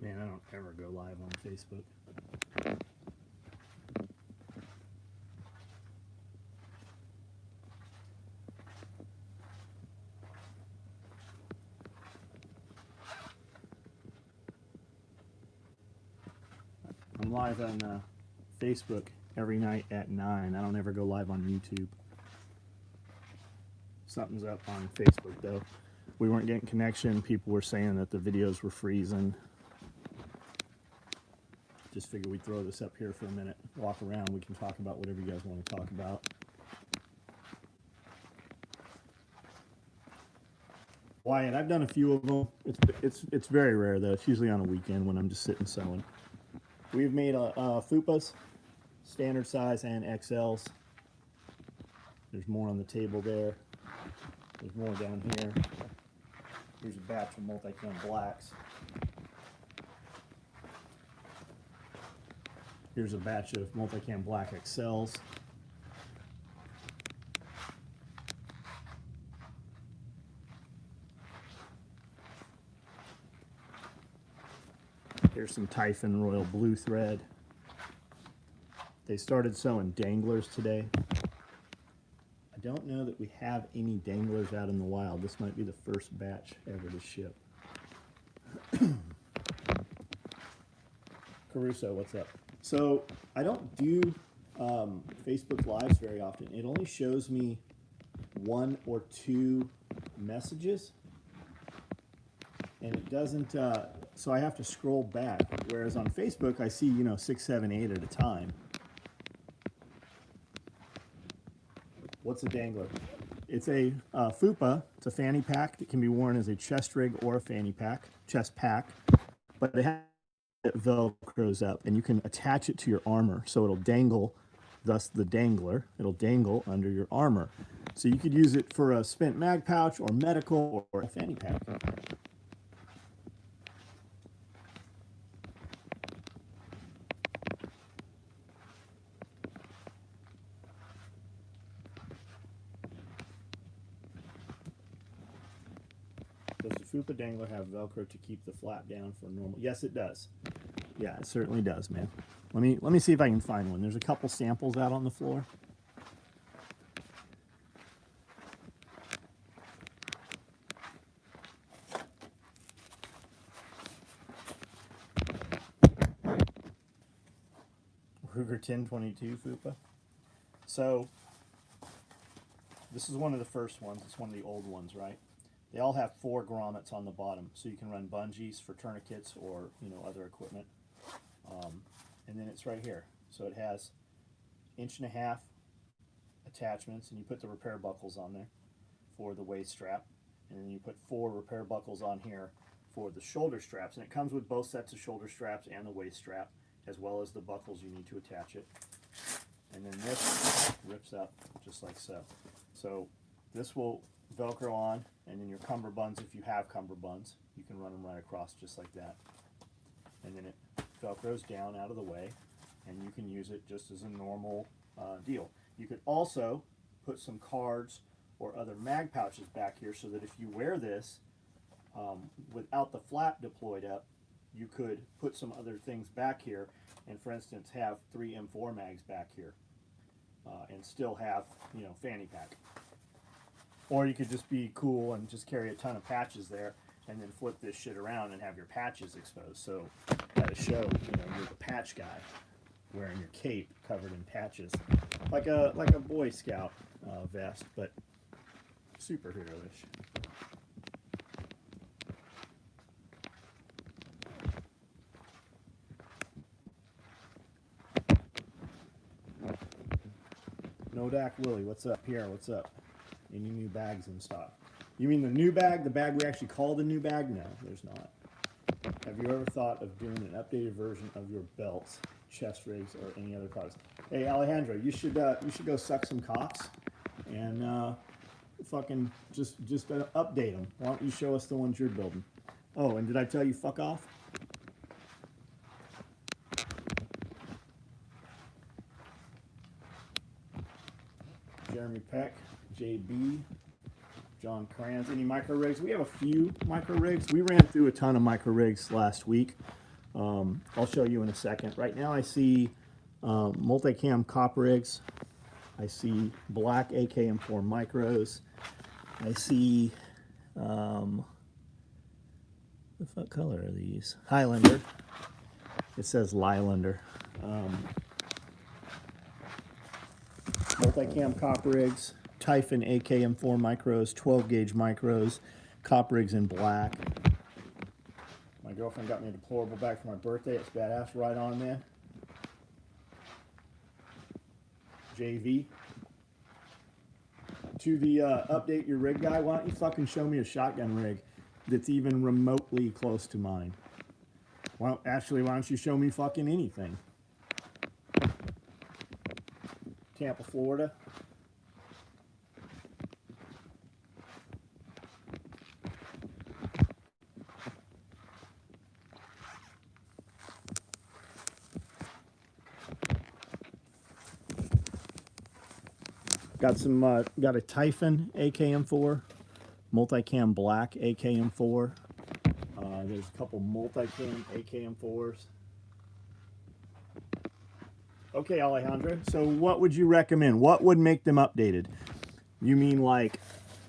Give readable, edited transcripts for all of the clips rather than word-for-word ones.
Man, I don't ever go live on Facebook. I'm live on Facebook every night at 9. I don't ever go live on YouTube. Something's up on Facebook though. We weren't getting connection. People were saying that the videos were freezing. Just figured we'd throw this up here for a minute, walk around. We can talk about whatever you guys want to talk about. Wyatt, I've done a few of them. It's very rare though. It's usually on a weekend when I'm just sitting sewing. We've made fupas, standard size and XLs. There's more on the table there. There's more down here. Here's a batch of multi-cam blacks. Here's a batch of multi-cam black XLs. Here's some Typhon Royal Blue thread. They started sewing danglers today. I don't know that we have any danglers out in the wild. This might be the first batch ever to ship. Caruso, what's up? So I don't do Facebook Lives very often. It only shows me 1 or 2 messages, and it doesn't. So I have to scroll back. Whereas on Facebook, I see 6, 7, 8 at a time. What's a dangler? It's a fupa. It's a fanny pack that can be worn as a chest rig or a fanny pack, chest pack, but it velcros up, and you can attach it to your armor, so it'll dangle, thus the dangler. It'll dangle under your armor, so you could use it for a spent mag pouch or medical or a fanny pack. Does the fupa dangler have Velcro to keep the flap down for normal? Yes, it does. Yeah, it certainly does, man. Let me see if I can find one. There's a couple samples out on the floor. Ruger 1022 fupa. So this is one of the first ones. It's one of the old ones, right? They all have 4 grommets on the bottom, so you can run bungees for tourniquets or other equipment. And then it's right here. So it has 1.5 inch attachments, and you put the repair buckles on there for the waist strap, and then you put 4 repair buckles on here for the shoulder straps. And it comes with both sets of shoulder straps and the waist strap, as well as the buckles you need to attach it. And then this rips up just like so. So this will Velcro on, and then your cummerbunds, if you have cummerbunds, you can run them right across just like that. And then it Velcros down out of the way, and you can use it just as a normal deal. You could also put some cards or other mag pouches back here, so that if you wear this without the flap deployed up, you could put some other things back here, and for instance have 3 M4 mags back here, and still have fanny pack. Or you could just be cool and just carry a ton of patches there, and then flip this shit around and have your patches exposed. So that'll show you're the patch guy wearing your cape covered in patches, like a Boy Scout vest, but superhero-ish. Nodak Willie, what's up? Pierre, what's up? Any new bags in stock? You mean the new bag? The bag we actually call the new bag? No, there's not. Have you ever thought of doing an updated version of your belts, chest rigs, or any other products? Hey, Alejandro, you should go suck some cocks and fucking just update them. Why don't you show us the ones you're building? Oh, and did I tell you fuck off? Jeremy Peck, JB, John Kranz. Any micro rigs? We have a few micro rigs. We ran through a ton of micro rigs last week. I'll show you in a second. Right now I see multicam cop rigs. I see black AKM4 micros. I see, what color are these? Highlander. It says Lylander. Multicam cop rigs, Typhon AKM4 micros, 12 gauge micros, cop rigs in black. My girlfriend got me a deplorable bag for my birthday. It's badass. Right on, man. JV. To the update your rig guy, why don't you fucking show me a shotgun rig that's even remotely close to mine? Well, actually, why don't you show me fucking anything? Tampa, Florida. Got some, got a Typhon AKM4, multicam black AKM4. There's a couple multicam AKM4s. Okay, Alejandro, so what would you recommend? What would make them updated? You mean like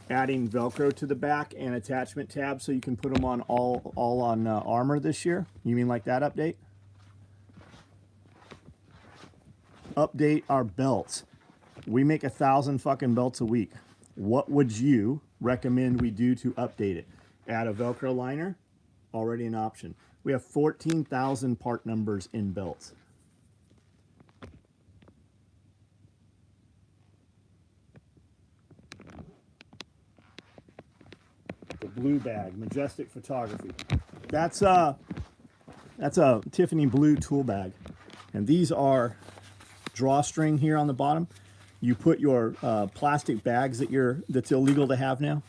adding Velcro to the back and attachment tabs so you can put them on all on armor this year? You mean like that update? Update our belts. We make 1,000 fucking belts a week. What would you recommend we do to update it? Add a Velcro liner, already an option. We have 14,000 part numbers in belts. The blue bag, Majestic Photography. That's a Tiffany blue tool bag. And these are drawstring here on the bottom. You put your plastic bags that's illegal to have now.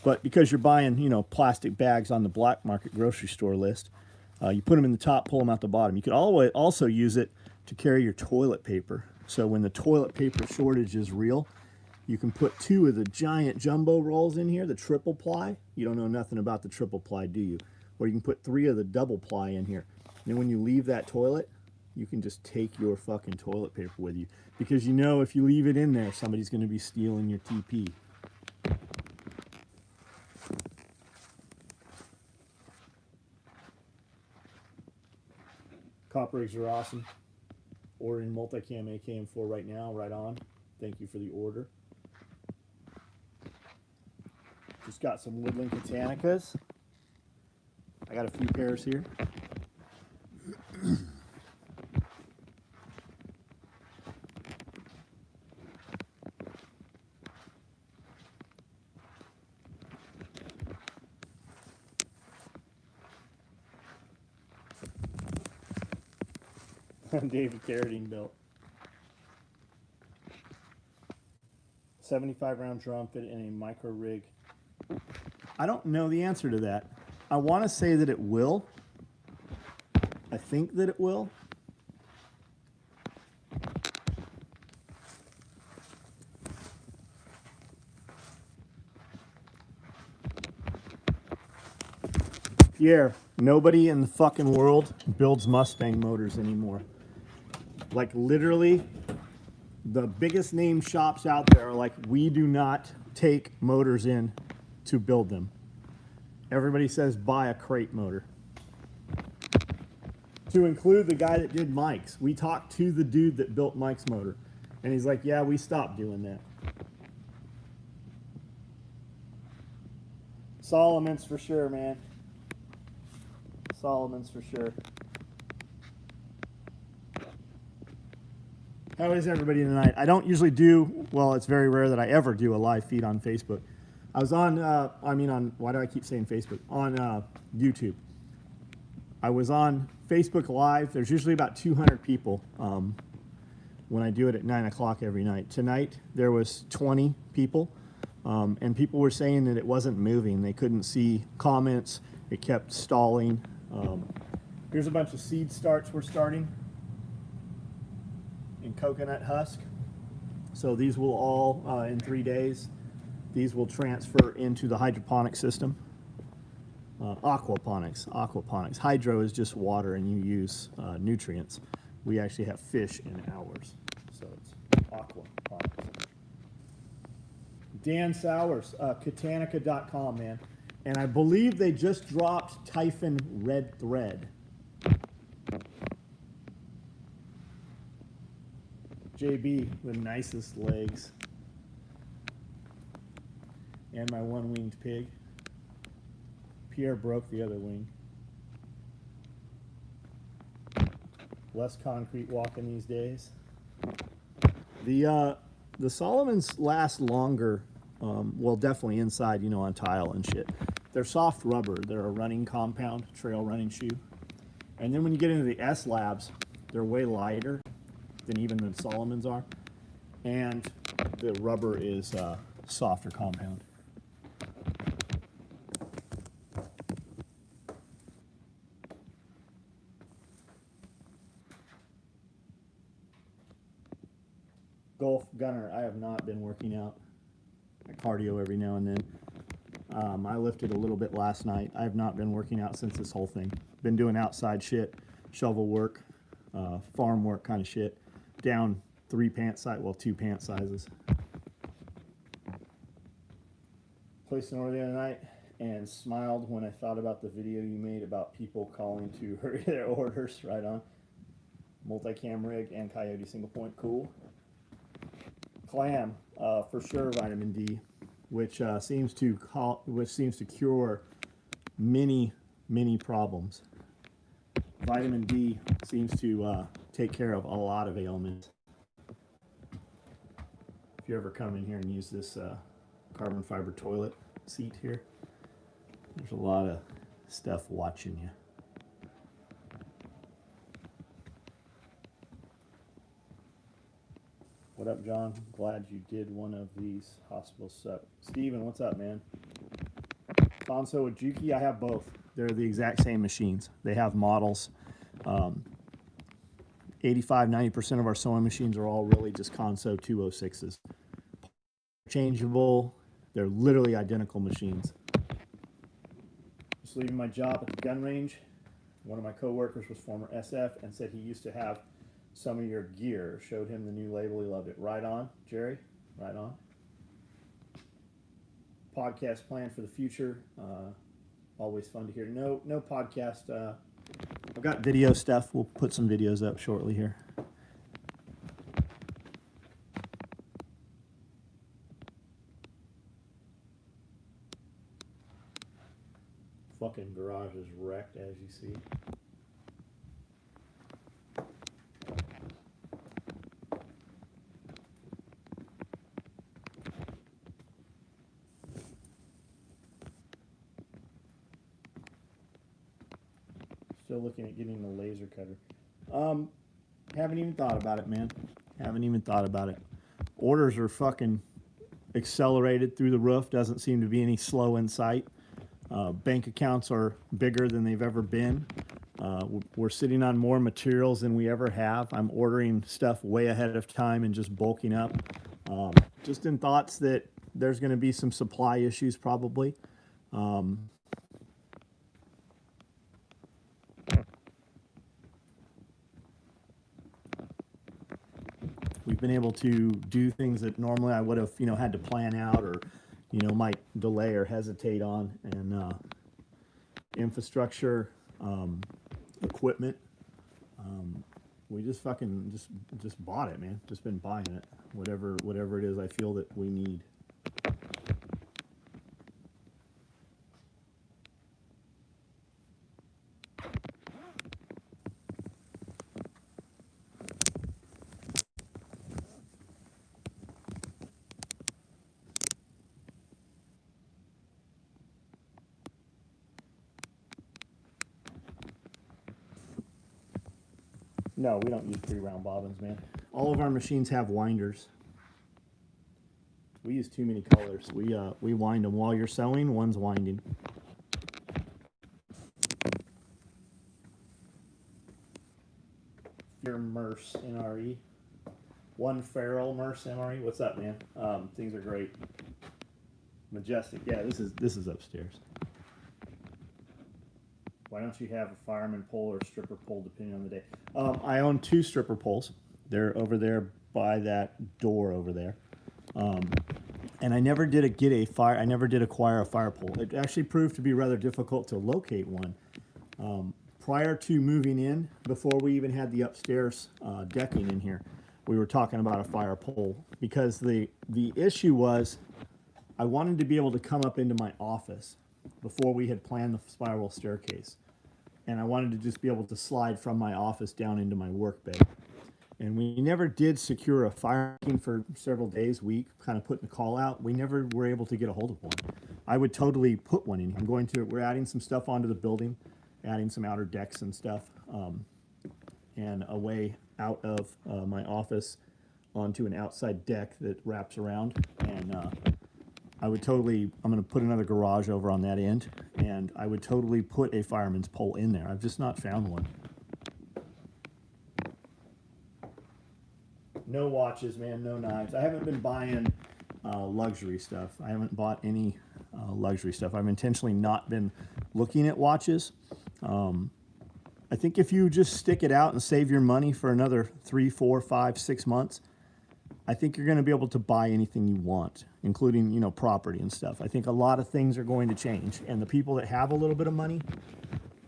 But because you're buying, you know, plastic bags on the black market grocery store list, you put them in the top, pull them out the bottom. You could always also use it to carry your toilet paper. So when the toilet paper shortage is real, you can put 2 of the giant jumbo rolls in here, the triple ply. You don't know nothing about the triple ply, do you? Or you can put 3 of the double ply in here. And then when you leave that toilet, you can just take your fucking toilet paper with you. Because you know if you leave it in there, somebody's going to be stealing your TP. Cop rigs are awesome. Ordering multicam AKM4 right now, right on. Thank you for the order. Just got some Woodland Katanicas. I got a few pairs here. David Carradine belt. 75 round drum fit in a micro rig. I don't know the answer to that. I want to say that it will. I think that it will. Pierre, nobody in the fucking world builds Mustang motors anymore. Like literally, the biggest name shops out there are like, we do not take motors in to build them. Everybody says buy a crate motor. To include the guy that did Mike's. We talked to the dude that built Mike's motor. And he's like, yeah, we stopped doing that. Solomon's for sure, man. Solomon's for sure. How is everybody tonight? I don't usually do, well, it's very rare that I ever do a live feed on Facebook. I was on, why do I keep saying Facebook? On YouTube. I was on Facebook Live. There's usually about 200 people when I do it at 9 o'clock every night. Tonight, there was 20 people, and people were saying that it wasn't moving. They couldn't see comments. It kept stalling. Here's a bunch of seed starts we're starting in coconut husk. So these will all, in 3 days, these will transfer into the hydroponic system. Aquaponics. Hydro is just water and you use nutrients. We actually have fish in ours. So it's aquaponics. Dan Sowers, Katanica.com, man. And I believe they just dropped Typhon Red Thread. JB, the nicest legs. And my one-winged pig. Pierre broke the other wing. Less concrete walking these days. The Solomons last longer, well, definitely inside, you know, on tile and shit. They're soft rubber. They're a running compound, trail running shoe. And then when you get into the S Labs, they're way lighter than even the Solomons are. And the rubber is softer compound. Golf Gunner, I have not been working out. I cardio every now and then. I lifted a little bit last night. I have not been working out since this whole thing. Been doing outside shit, shovel work, farm work kind of shit. Down 2 pant sizes. Placed an order the other night and smiled when I thought about the video you made about people calling to hurry their orders. Right on. Multicam rig and Coyote single point. Cool. Clam, for sure, vitamin D, which seems to cure many problems. Vitamin D seems to take care of a lot of ailments. If you ever come in here and use this carbon fiber toilet seat here, there's a lot of stuff watching you. What up, John? Glad you did one of these hospital stuff. Steven, what's up, man? Konso with Juki, I have both. They're the exact same machines. They have models. 85-90% of our sewing machines are all really just Konso 206s. Changeable. They're literally identical machines. Just leaving my job at the gun range. One of my coworkers was former SF and said he used to have some of your gear. Showed him the new label. He loved it. Right on, Jerry. Right on. Podcast plan for the future. Always fun to hear. No podcast. I've got video stuff. We'll put some videos up shortly here. Fucking garage is wrecked, as you see. Still looking at getting the laser cutter. Haven't even thought about it, man. Haven't even thought about it. Orders are fucking accelerated through the roof. Doesn't seem to be any slow in sight. Bank accounts are bigger than they've ever been. We're sitting on more materials than we ever have. I'm ordering stuff way ahead of time and just bulking up. Just in thoughts that there's going to be some supply issues probably. We've been able to do things that normally I would have, had to plan out or, might delay or hesitate on. And infrastructure, equipment, we just fucking just bought it, man. Just been buying it, whatever it is I feel that we need. No, we don't use 3-round bobbins, man. All of our machines have winders. We use too many colors. We wind them while you're sewing. One's winding. Your Merce NRE. One Feral Merce MRE. What's up, man? Things are great. Majestic. Yeah, this is upstairs. Why don't you have a fireman pole or a stripper pole, depending on the day? I own 2 stripper poles. They're over there by that door over there. And I never did I never did acquire a fire pole. It actually proved to be rather difficult to locate one. Prior to moving in, before we even had the upstairs decking in here, we were talking about a fire pole because the issue was I wanted to be able to come up into my office before we had planned the spiral staircase. And I wanted to just be able to slide from my office down into my work bay. And we never did secure a fire for several days, week, kind of putting a call out. We never were able to get a hold of one. I would totally put one in. We're adding some stuff onto the building, adding some outer decks and stuff, and a way out of my office onto an outside deck that wraps around. And I'm going to put another garage over on that end, and I would totally put a fireman's pole in there. I've just not found one. No watches, man, no knives. I haven't been buying luxury stuff. I haven't bought any luxury stuff. I've intentionally not been looking at watches. I think if you just stick it out and save your money for another 3, 4, 5, 6 months, I think you're going to be able to buy anything you want, including, you know, property and stuff. I think a lot of things are going to change, and the people that have a little bit of money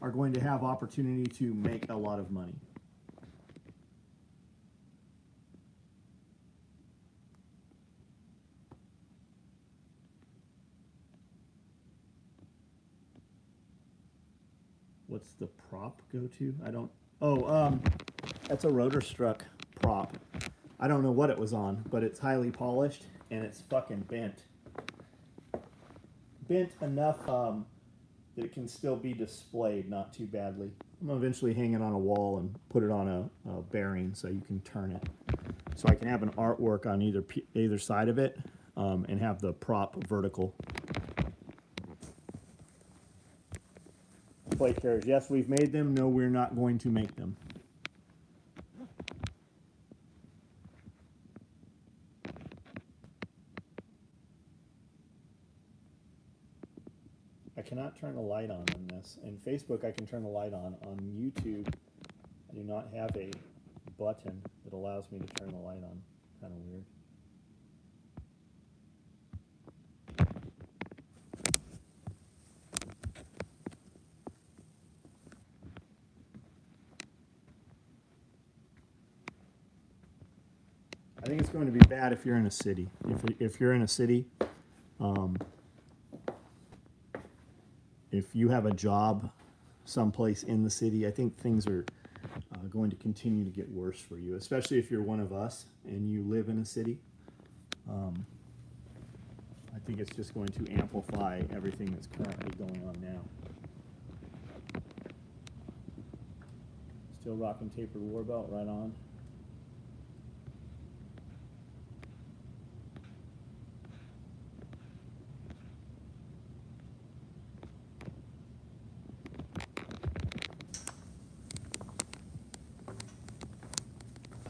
are going to have opportunity to make a lot of money. What's the prop go to? That's a rotor struck prop. I don't know what it was on, but it's highly polished and it's fucking bent. Bent enough that it can still be displayed not too badly. I'm gonna eventually hang it on a wall and put it on a bearing so you can turn it. So I can have an artwork on either side of it and have the prop vertical. Plate carriers. Yes, we've made them. No, we're not going to make them. I cannot turn the light on this. In Facebook, I can turn the light on. On YouTube, I do not have a button that allows me to turn the light on. Kind of weird. I think it's going to be bad if you're in a city. If you're in a city, if you have a job someplace in the city, I think things are going to continue to get worse for you, especially if you're one of us and you live in a city. I think it's just going to amplify everything that's currently going on now. Still rocking tapered war belt, right on.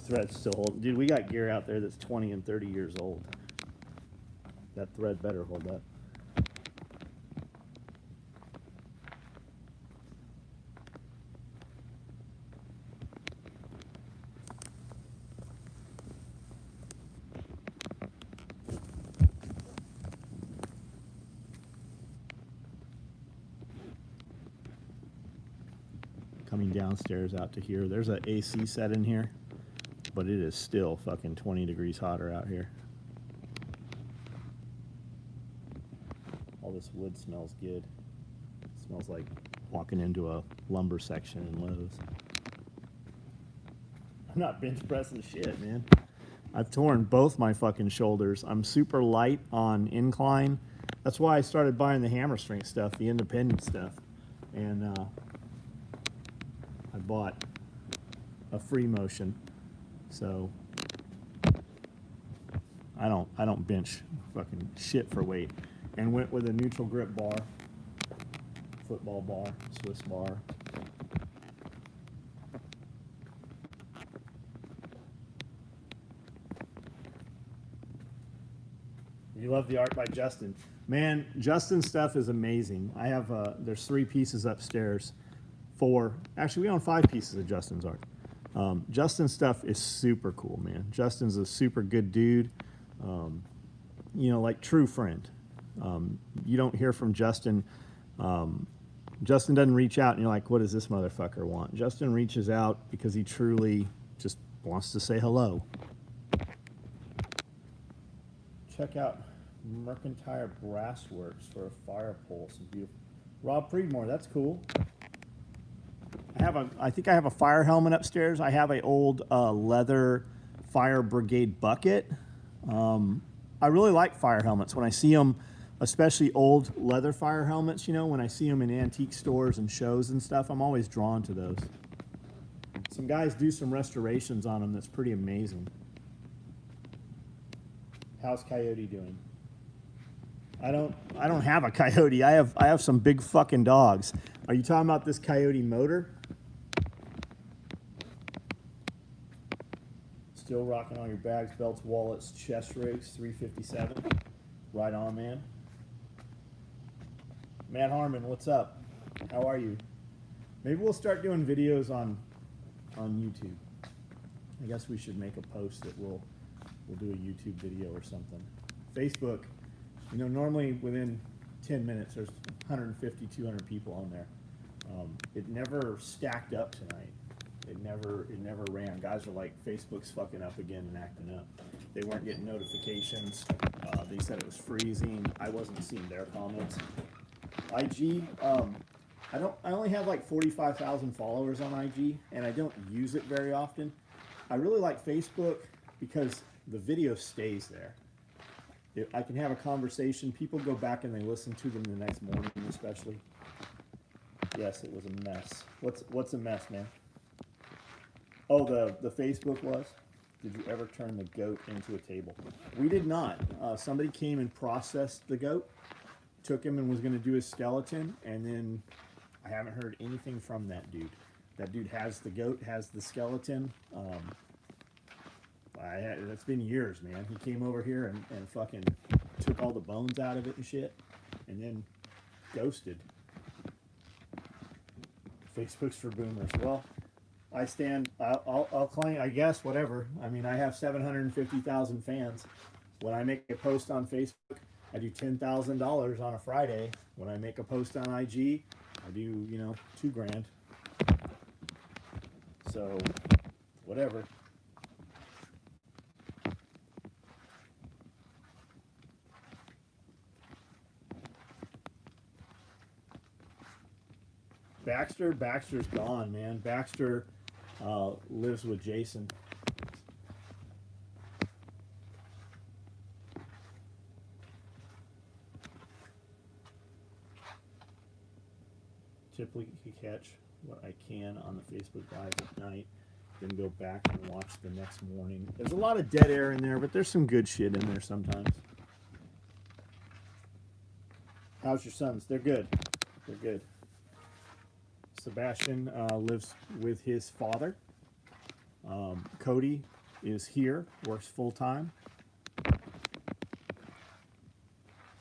Thread's still holding. Dude, we got gear out there that's 20 and 30 years old. That thread better hold up. Coming downstairs out to here. There's an AC set in here, but it is still fucking 20 degrees hotter out here. All this wood smells good. It smells like walking into a lumber section in Lowe's. I'm not bench pressing shit, man. I've torn both my fucking shoulders. I'm super light on incline. That's why I started buying the hammer strength stuff, the independent stuff. And I bought a free motion. So I don't bench fucking shit for weight. And went with a neutral grip bar, football bar, Swiss bar. You love the art by Justin. Man, Justin's stuff is amazing. I have, there's 3 pieces upstairs. 4. Actually, we own 5 pieces of Justin's art. Justin's stuff is super cool, man. Justin's a super good dude. You know, like true friend. You don't hear from Justin. Justin doesn't reach out and you're like, what does this motherfucker want? Justin reaches out because he truly just wants to say hello. Check out Mercantile Brassworks for a fire pole. Some beautiful. Rob Freedmore, that's cool. I think I have a fire helmet upstairs. I have an old leather fire brigade bucket. I really like fire helmets. When I see them, especially old leather fire helmets, you know, when I see them in antique stores and shows and stuff, I'm always drawn to those. Some guys do some restorations on them that's pretty amazing. How's Coyote doing? I don't have a Coyote. I have some big fucking dogs. Are you talking about this Coyote motor? Still rocking all your bags, belts, wallets, chest rigs, 357. Right on, man. Matt Harmon, what's up? How are you? Maybe we'll start doing videos on YouTube. I guess we should make a post that we'll do a YouTube video or something. Facebook, you know, normally within 10 minutes there's 150, 200 people on there. It never stacked up tonight. It never ran. Guys are like, Facebook's fucking up again and acting up. They weren't getting notifications. They said it was freezing. I wasn't seeing their comments. IG, I only have like 45,000 followers on IG, and I don't use it very often. I really like Facebook because the video stays there. I can have a conversation. People go back and they listen to them the next morning, especially. Yes, it was a mess. What's a mess, man? Oh, the Facebook was? Did you ever turn the goat into a table? We did not. Somebody came and processed the goat, took him and was going to do his skeleton, and then I haven't heard anything from that dude. That dude has the goat, has the skeleton. It's been years, man. He came over here and fucking took all the bones out of it and shit, and then ghosted. Facebook's for boomers. Well, I'll claim, I guess, whatever. I mean, I have 750,000 fans. When I make a post on Facebook, I do $10,000 on a Friday. When I make a post on IG, I do, you know, $2,000. So, whatever. Baxter's gone, man. Baxter lives with Jason. Typically catch what I can on the Facebook Live at night, then go back and watch the next morning. There's a lot of dead air in there, but there's some good shit in there sometimes. How's your sons? They're good. They're good. Sebastian lives with his father. Cody is here, works full-time.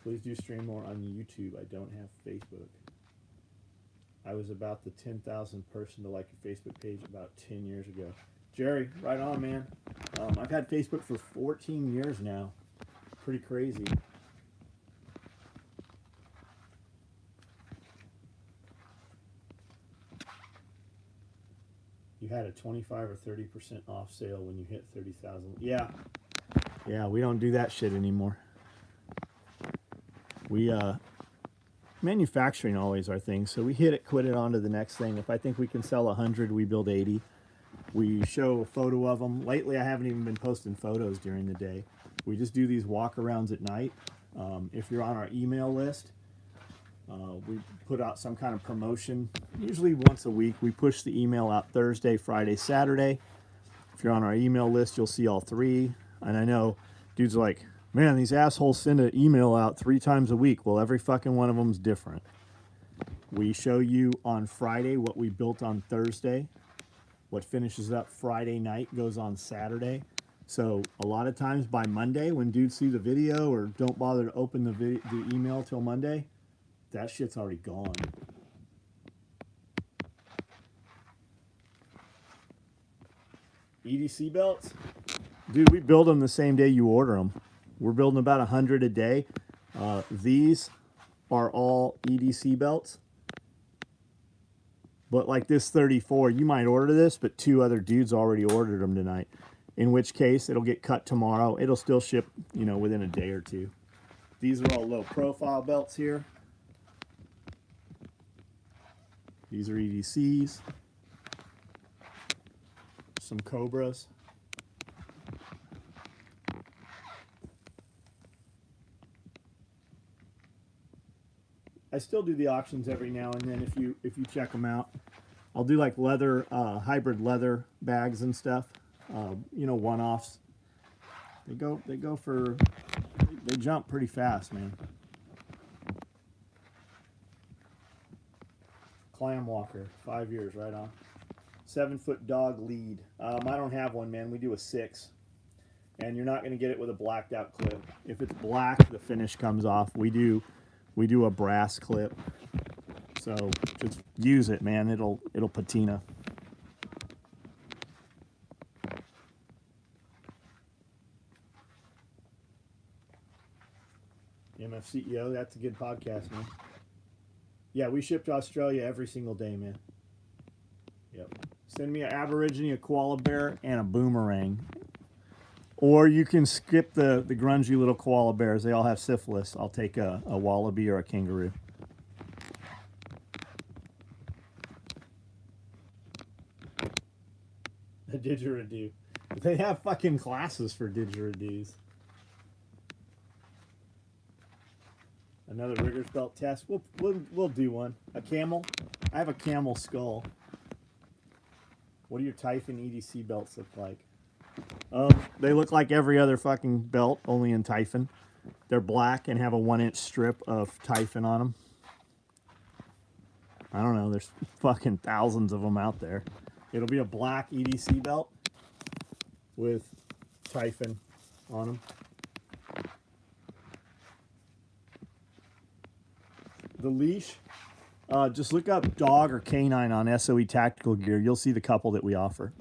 Please do stream more on YouTube. I don't have Facebook. I was about the 10,000 person to like your Facebook page about 10 years ago. Jerry, right on, man. I've had Facebook for 14 years now. Pretty crazy. You had a 25 or 30% off sale when you hit 30,000. Yeah. Yeah, we don't do that shit anymore. We, manufacturing always our thing. So we hit it, quit it, on to the next thing. If I think we can sell 100, we build 80. We show a photo of them. Lately, I haven't even been posting photos during the day. We just do these walk-arounds at night. If you're on our email list, we put out some kind of promotion, usually once a week. We push the email out Thursday, Friday, Saturday. If you're on our email list, you'll see all 3. And I know dudes are like, man, these assholes send an email out 3 times a week. Well, every fucking one of them's different. We show you on Friday what we built on Thursday. What finishes up Friday night goes on Saturday. So a lot of times by Monday, when dudes see the video or don't bother to open the email till Monday, that shit's already gone. EDC belts, dude, we build them the same day you order them. We're building about 100 a day. These are all EDC belts. But like this 34, you might order this, but 2 other dudes already ordered them tonight. In which case, it'll get cut tomorrow. It'll still ship, you know, within a day or 2. These are all low profile belts here. These are EDCs. Some Cobras. I still do the auctions every now and then if you check them out. I'll do like leather, hybrid leather bags and stuff. You know, one-offs. They jump pretty fast, man. Clam walker, 5 years, right on. 7-foot dog lead. I don't have one, man. We do a 6. And you're not going to get it with a blacked out clip. If it's black, the finish comes off. We do a brass clip. So just use it, man. It'll patina. MF CEO, that's a good podcast, man. Yeah, we ship to Australia every single day, man. Yep. Send me an Aborigine, a koala bear, and a boomerang. Or you can skip the grungy little koala bears. They all have syphilis. I'll take a wallaby or a kangaroo. A didgeridoo. They have fucking classes for didgeridoos. Another rigger's belt test. We'll do one. A camel. I have a camel skull. What do your Typhon EDC belts look like? They look like every other fucking belt, only in Typhon. They're black and have a 1-inch strip of Typhon on them. I don't know. There's fucking thousands of them out there. It'll be a black EDC belt with Typhon on them. The leash, just look up dog or canine on SOE Tactical Gear. You'll see the couple that we offer.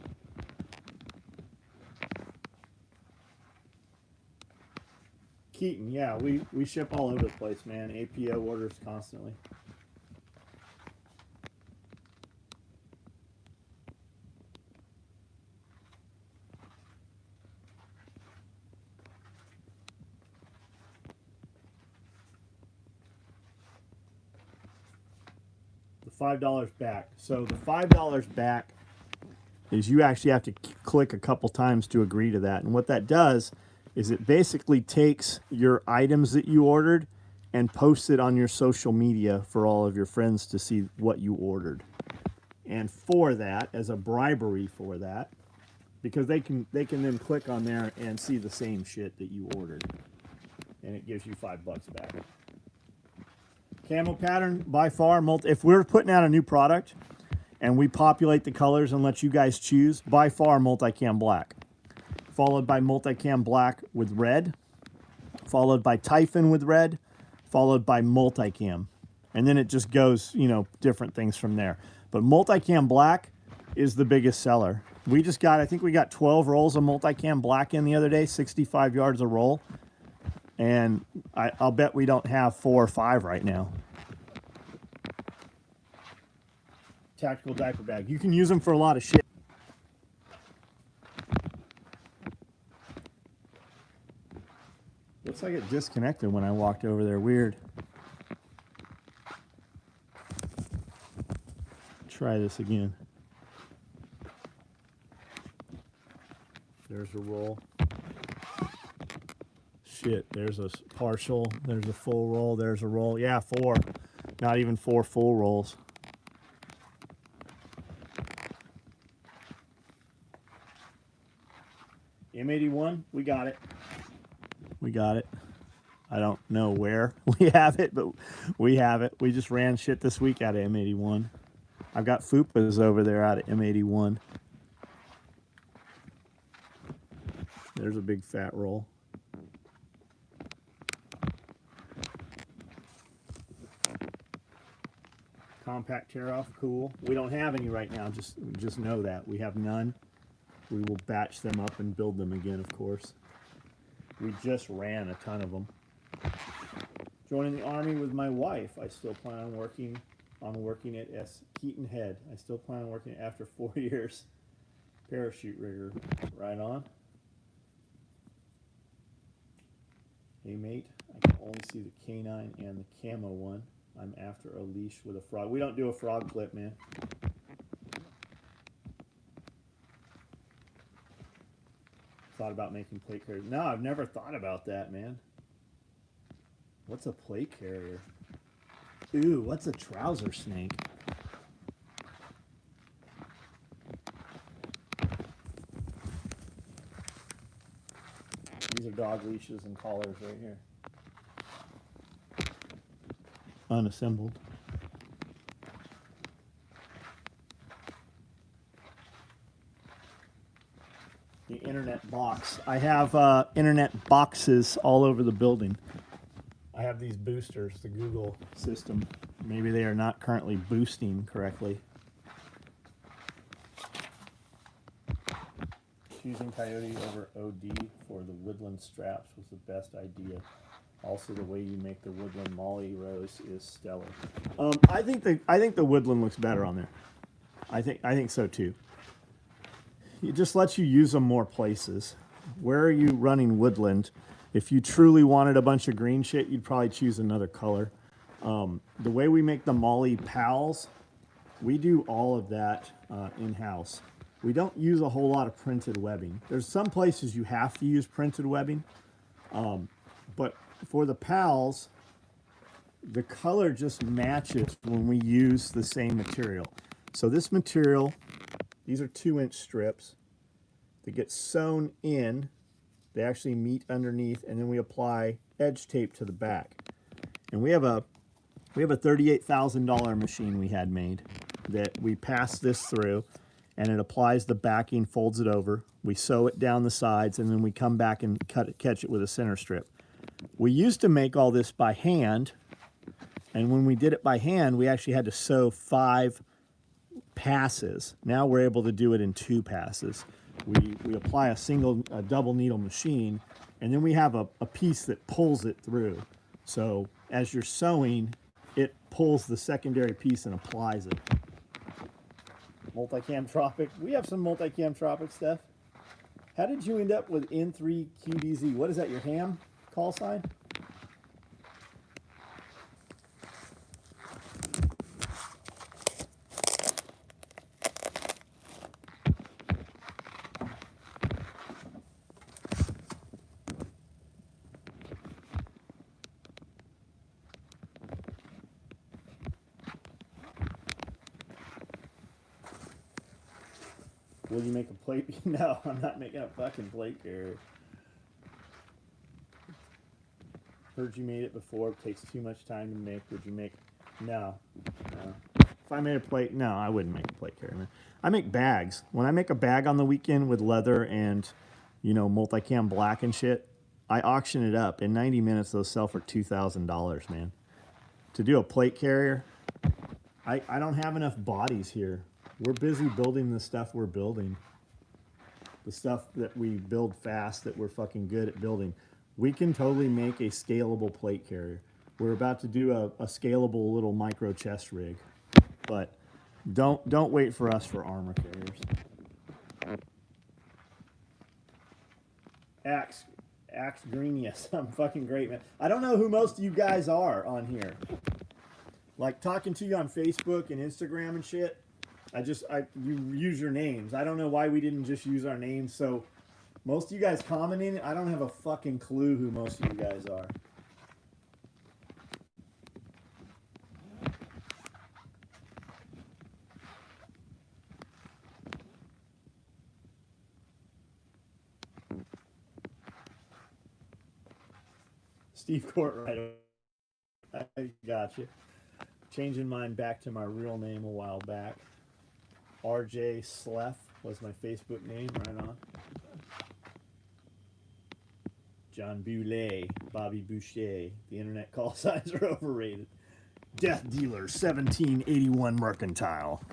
Keaton, yeah, we ship all over the place, man. APO orders constantly. The $5 back. So the $5 back is you actually have to click a couple times to agree to that. And what that does is it basically takes your items that you ordered and posts it on your social media for all of your friends to see what you ordered. And for that, as a bribery for that, because they can then click on there and see the same shit that you ordered. And it gives you $5 back. Camo pattern, by far, if we're putting out a new product and we populate the colors and let you guys choose, by far multicam black. Followed by multicam black with red, followed by Typhon with red, followed by multicam. And then it just goes, you know, different things from there. But multicam black is the biggest seller. We just got, I think we got 12 rolls of multicam black in the other day, 65 yards a roll. And I'll bet we don't have 4 or 5 right now. Tactical diaper bag. You can use them for a lot of shit. Looks like it disconnected when I walked over there. Weird. Try this again. There's a roll. Shit, there's a partial, there's a full roll, there's a roll. Yeah, 4. Not even 4 full rolls. M81, we got it. We got it. I don't know where we have it, but we have it. We just ran shit this week out of M81. I've got Fupas over there out of M81. There's a big fat roll. Compact tear off, cool. We don't have any right now, just know that. We have none. We will batch them up and build them again, of course. We just ran a ton of them. Joining the Army with my wife. I still plan on working at Keaton Head. I still plan on working after 4 years. Parachute rigger. Right on. Hey mate, I can only see the canine and the camo one. I'm after a leash with a frog. We don't do a frog clip, man. Thought about making plate carriers. No, I've never thought about that, man. What's a plate carrier? Ooh, what's a trouser snake? These are dog leashes and collars right here. Unassembled. The internet box. I have internet boxes all over the building. I have these boosters, the Google system. Maybe they are not currently boosting correctly. Choosing Coyote over OD for the woodland straps was the best idea. Also, the way you make the woodland molly rose is stellar. I think the woodland looks better on there. I think so too. It just lets you use them more places. Where are you running woodland? If you truly wanted a bunch of green shit, you'd probably choose another color. The way we make the molly pals, we do all of that in-house. We don't use a whole lot of printed webbing. There's some places you have to use printed webbing, but for the pals, the color just matches when we use the same material. So this material, these are 2-inch strips that get sewn in. They actually meet underneath, and then we apply edge tape to the back. And we have a $38,000 machine we had made that we pass this through, and it applies the backing, folds it over. We sew it down the sides, and then we come back and catch it with a center strip. We used to make all this by hand, and when we did it by hand, we actually had to sew 5 passes. Now we're able to do it in 2 passes. We apply a double needle machine, and then we have a piece that pulls it through. So as you're sewing, it pulls the secondary piece and applies it. Multicam Tropic. We have some Multicam Tropic stuff. How did you end up with N3QDZ? What is that, your ham call sign? Will you make a plate? No, I'm not making a fucking plate carrier. Heard you made it before. It takes too much time to make. Would you make? No. If I made a plate, no, I wouldn't make a plate carrier, man. I make bags. When I make a bag on the weekend with leather and, multicam black and shit, I auction it up. In 90 minutes, those sell for $2,000, man. To do a plate carrier, I don't have enough bodies here. We're busy building the stuff we're building. The stuff that we build fast, that we're fucking good at building. We can totally make a scalable plate carrier. We're about to do a scalable little micro chest rig. But don't wait for us for armor carriers. Axe Green, yes, I'm fucking great, man. I don't know who most of you guys are on here. Like talking to you on Facebook and Instagram and shit. You use your names. I don't know why we didn't just use our names. So most of you guys commenting, I don't have a fucking clue who most of you guys are. Steve Courtright. I got you. Changing mine back to my real name a while back. RJ Sleth was my Facebook name, right on. John Boulay, Bobby Boucher. The internet call signs are overrated. Death Dealer 1781 Mercantile.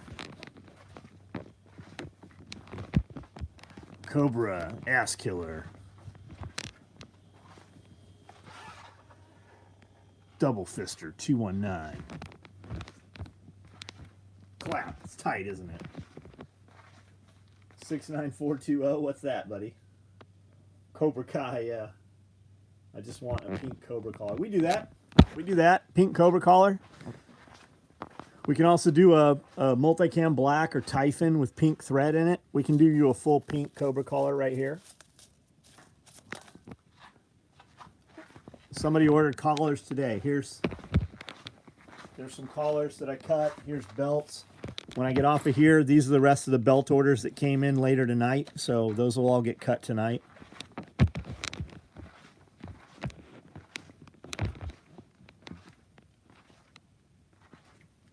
Cobra Ass Killer. Double Fister 219. Clap. It's tight, isn't it? 69420. What's that, buddy? Cobra Kai, yeah. I just want a pink Cobra collar. We do that. We do that. Pink Cobra collar. We can also do a multicam black or Typhon with pink thread in it. We can do you a full pink Cobra collar right here. Somebody ordered collars today. There's some collars that I cut. Here's belts. When I get off of here, these are the rest of the belt orders that came in later tonight. So those will all get cut tonight.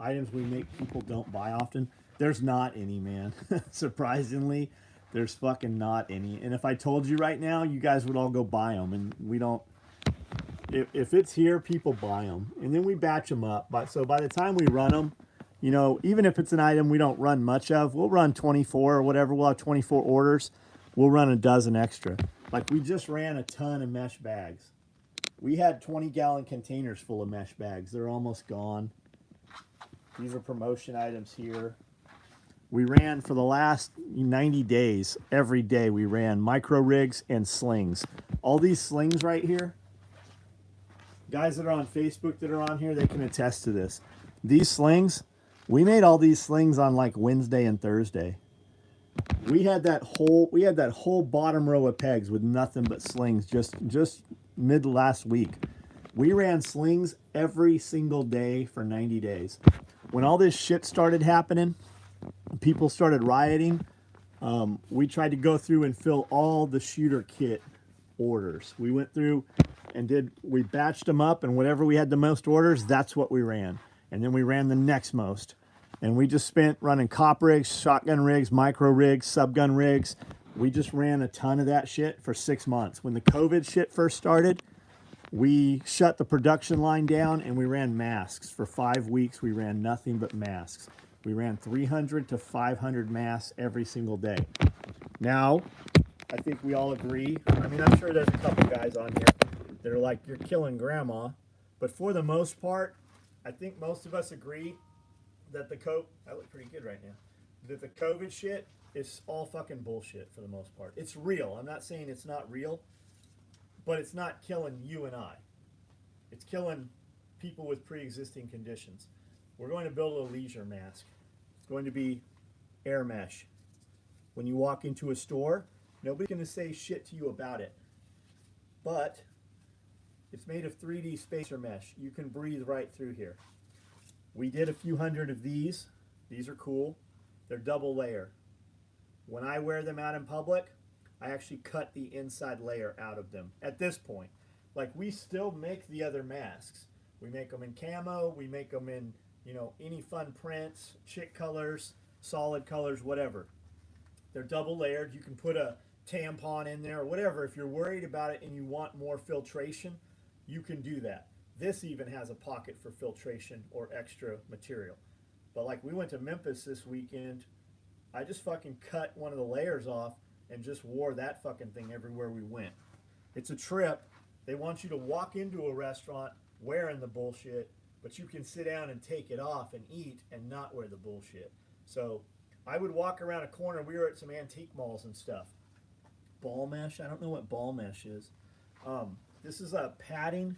Items we make people don't buy often. There's not any, man. Surprisingly, there's fucking not any. And if I told you right now, you guys would all go buy them. And we don't. If it's here, people buy them. And then we batch them up. So by the time we run them, you know, even if it's an item we don't run much of, we'll run 24 or whatever. We'll have 24 orders. We'll run a dozen extra. Like we just ran a ton of mesh bags. We had 20-gallon containers full of mesh bags. They're almost gone. These are promotion items here. We ran for the last 90 days, every day we ran micro rigs and slings. All these slings right here, guys that are on Facebook that are on here, they can attest to this. These slings, we made all these slings on like Wednesday and Thursday. We had that whole bottom row of pegs with nothing but slings just mid last week. We ran slings every single day for 90 days. When all this shit started happening, people started rioting, we tried to go through and fill all the shooter kit orders. We went through and we batched them up, and whatever we had the most orders, that's what we ran. And then we ran the next most. And we just spent running cop rigs, shotgun rigs, micro rigs, subgun rigs. We just ran a ton of that shit for 6 months. When the COVID shit first started, we shut the production line down and we ran masks. For 5 weeks, we ran nothing but masks. We ran 300 to 500 masks every single day. Now, I think we all agree. I mean, I'm sure there's a couple guys on here that are like, you're killing grandma. But for the most part, I think most of us agree that I look pretty good right now, that the COVID shit is all fucking bullshit for the most part. It's real. I'm not saying it's not real, but it's not killing you and I. It's killing people with pre-existing conditions. We're going to build a leisure mask. It's going to be air mesh. When you walk into a store, nobody's going to say shit to you about it. But it's made of 3D spacer mesh. You can breathe right through here. We did a few hundred of these. These are cool. They're double layer. When I wear them out in public, I actually cut the inside layer out of them at this point. Like, we still make the other masks. We make them in camo. We make them in, you know, any fun prints, chick colors, solid colors, whatever. They're double layered. You can put a tampon in there or whatever. If you're worried about it and you want more filtration, you can do that. This even has a pocket for filtration or extra material. But like, we went to Memphis this weekend. I just fucking cut one of the layers off and just wore that fucking thing everywhere we went. It's a trip. They want you to walk into a restaurant wearing the bullshit, but you can sit down and take it off and eat and not wear the bullshit. So I would walk around a corner. We were at some antique malls and stuff. Ball mesh? I don't know what ball mesh is. This is a padding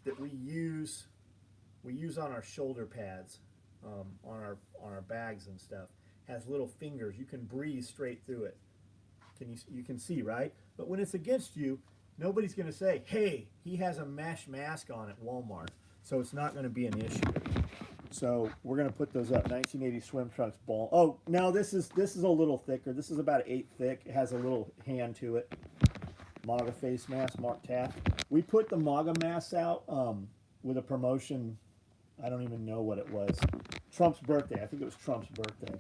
that we use on our shoulder pads, on our bags and stuff. Has little fingers. You can breathe straight through it. You can see, right? But when it's against you, nobody's going to say, hey, he has a mesh mask on at Walmart. So it's not going to be an issue. So we're going to put those up. 1980 swim trunks ball. Oh, now this is a little thicker. This is about an 8 thick. It has a little hand to it. MAGA face mask, Mark Taft. We put the MAGA masks out with a promotion. I don't even know what it was. Trump's birthday. I think it was Trump's birthday.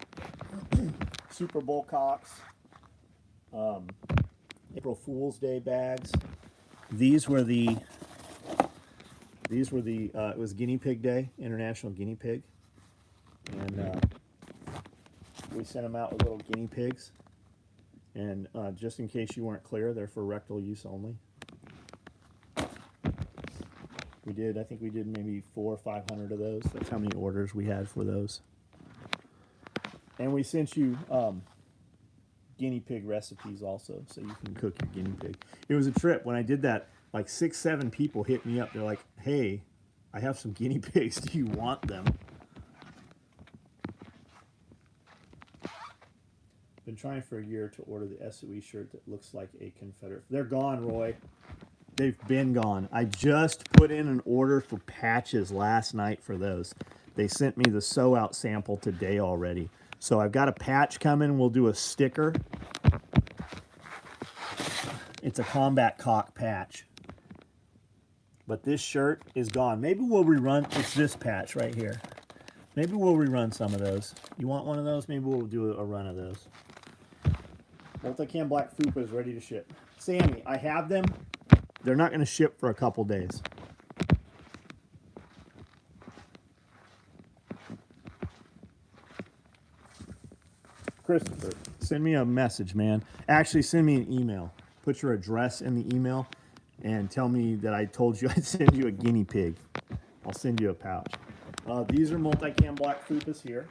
Super Bowl cocks. April Fool's Day bags. These were the it was Guinea Pig Day, International Guinea Pig, and we sent them out with little guinea pigs. And just in case you weren't clear, they're for rectal use only. I think we did maybe 400 or 500 of those. That's how many orders we had for those. And we sent you guinea pig recipes also, so you can cook your guinea pig. It was a trip. When I did that, like 6, 7 people hit me up. They're like, hey, I have some guinea pigs. Do you want them? Been trying for a year to order the SOE shirt that looks like a Confederate. They're gone, Roy. They've been gone. I just put in an order for patches last night for those. They sent me the sew out sample today already. So I've got a patch coming. We'll do a sticker. It's a combat cock patch. But this shirt is gone. Maybe we'll rerun. It's this patch right here. Maybe we'll rerun some of those. You want one of those? Maybe we'll do a run of those. Multicam Black Fupa is ready to ship. Sammy, I have them. They're not going to ship for a couple days. Christopher, send me a message, man. Actually, send me an email. Put your address in the email and tell me that I told you I'd send you a guinea pig. I'll send you a pouch. These are Multicam Black Fupas here.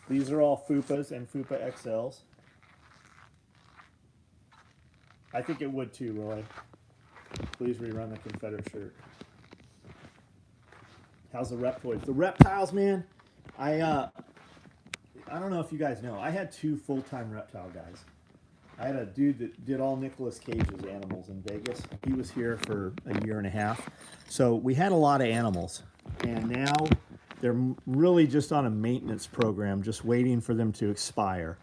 These are all Fupas and Fupa XLs. I think it would too, Roy. Please rerun the Confederate shirt. How's the reptoids? The reptiles, man. I don't know if you guys know. I had 2 full-time reptile guys. I had a dude that did all Nicolas Cage's animals in Vegas. He was here for a year and a half. So we had a lot of animals. And now they're really just on a maintenance program, just waiting for them to expire.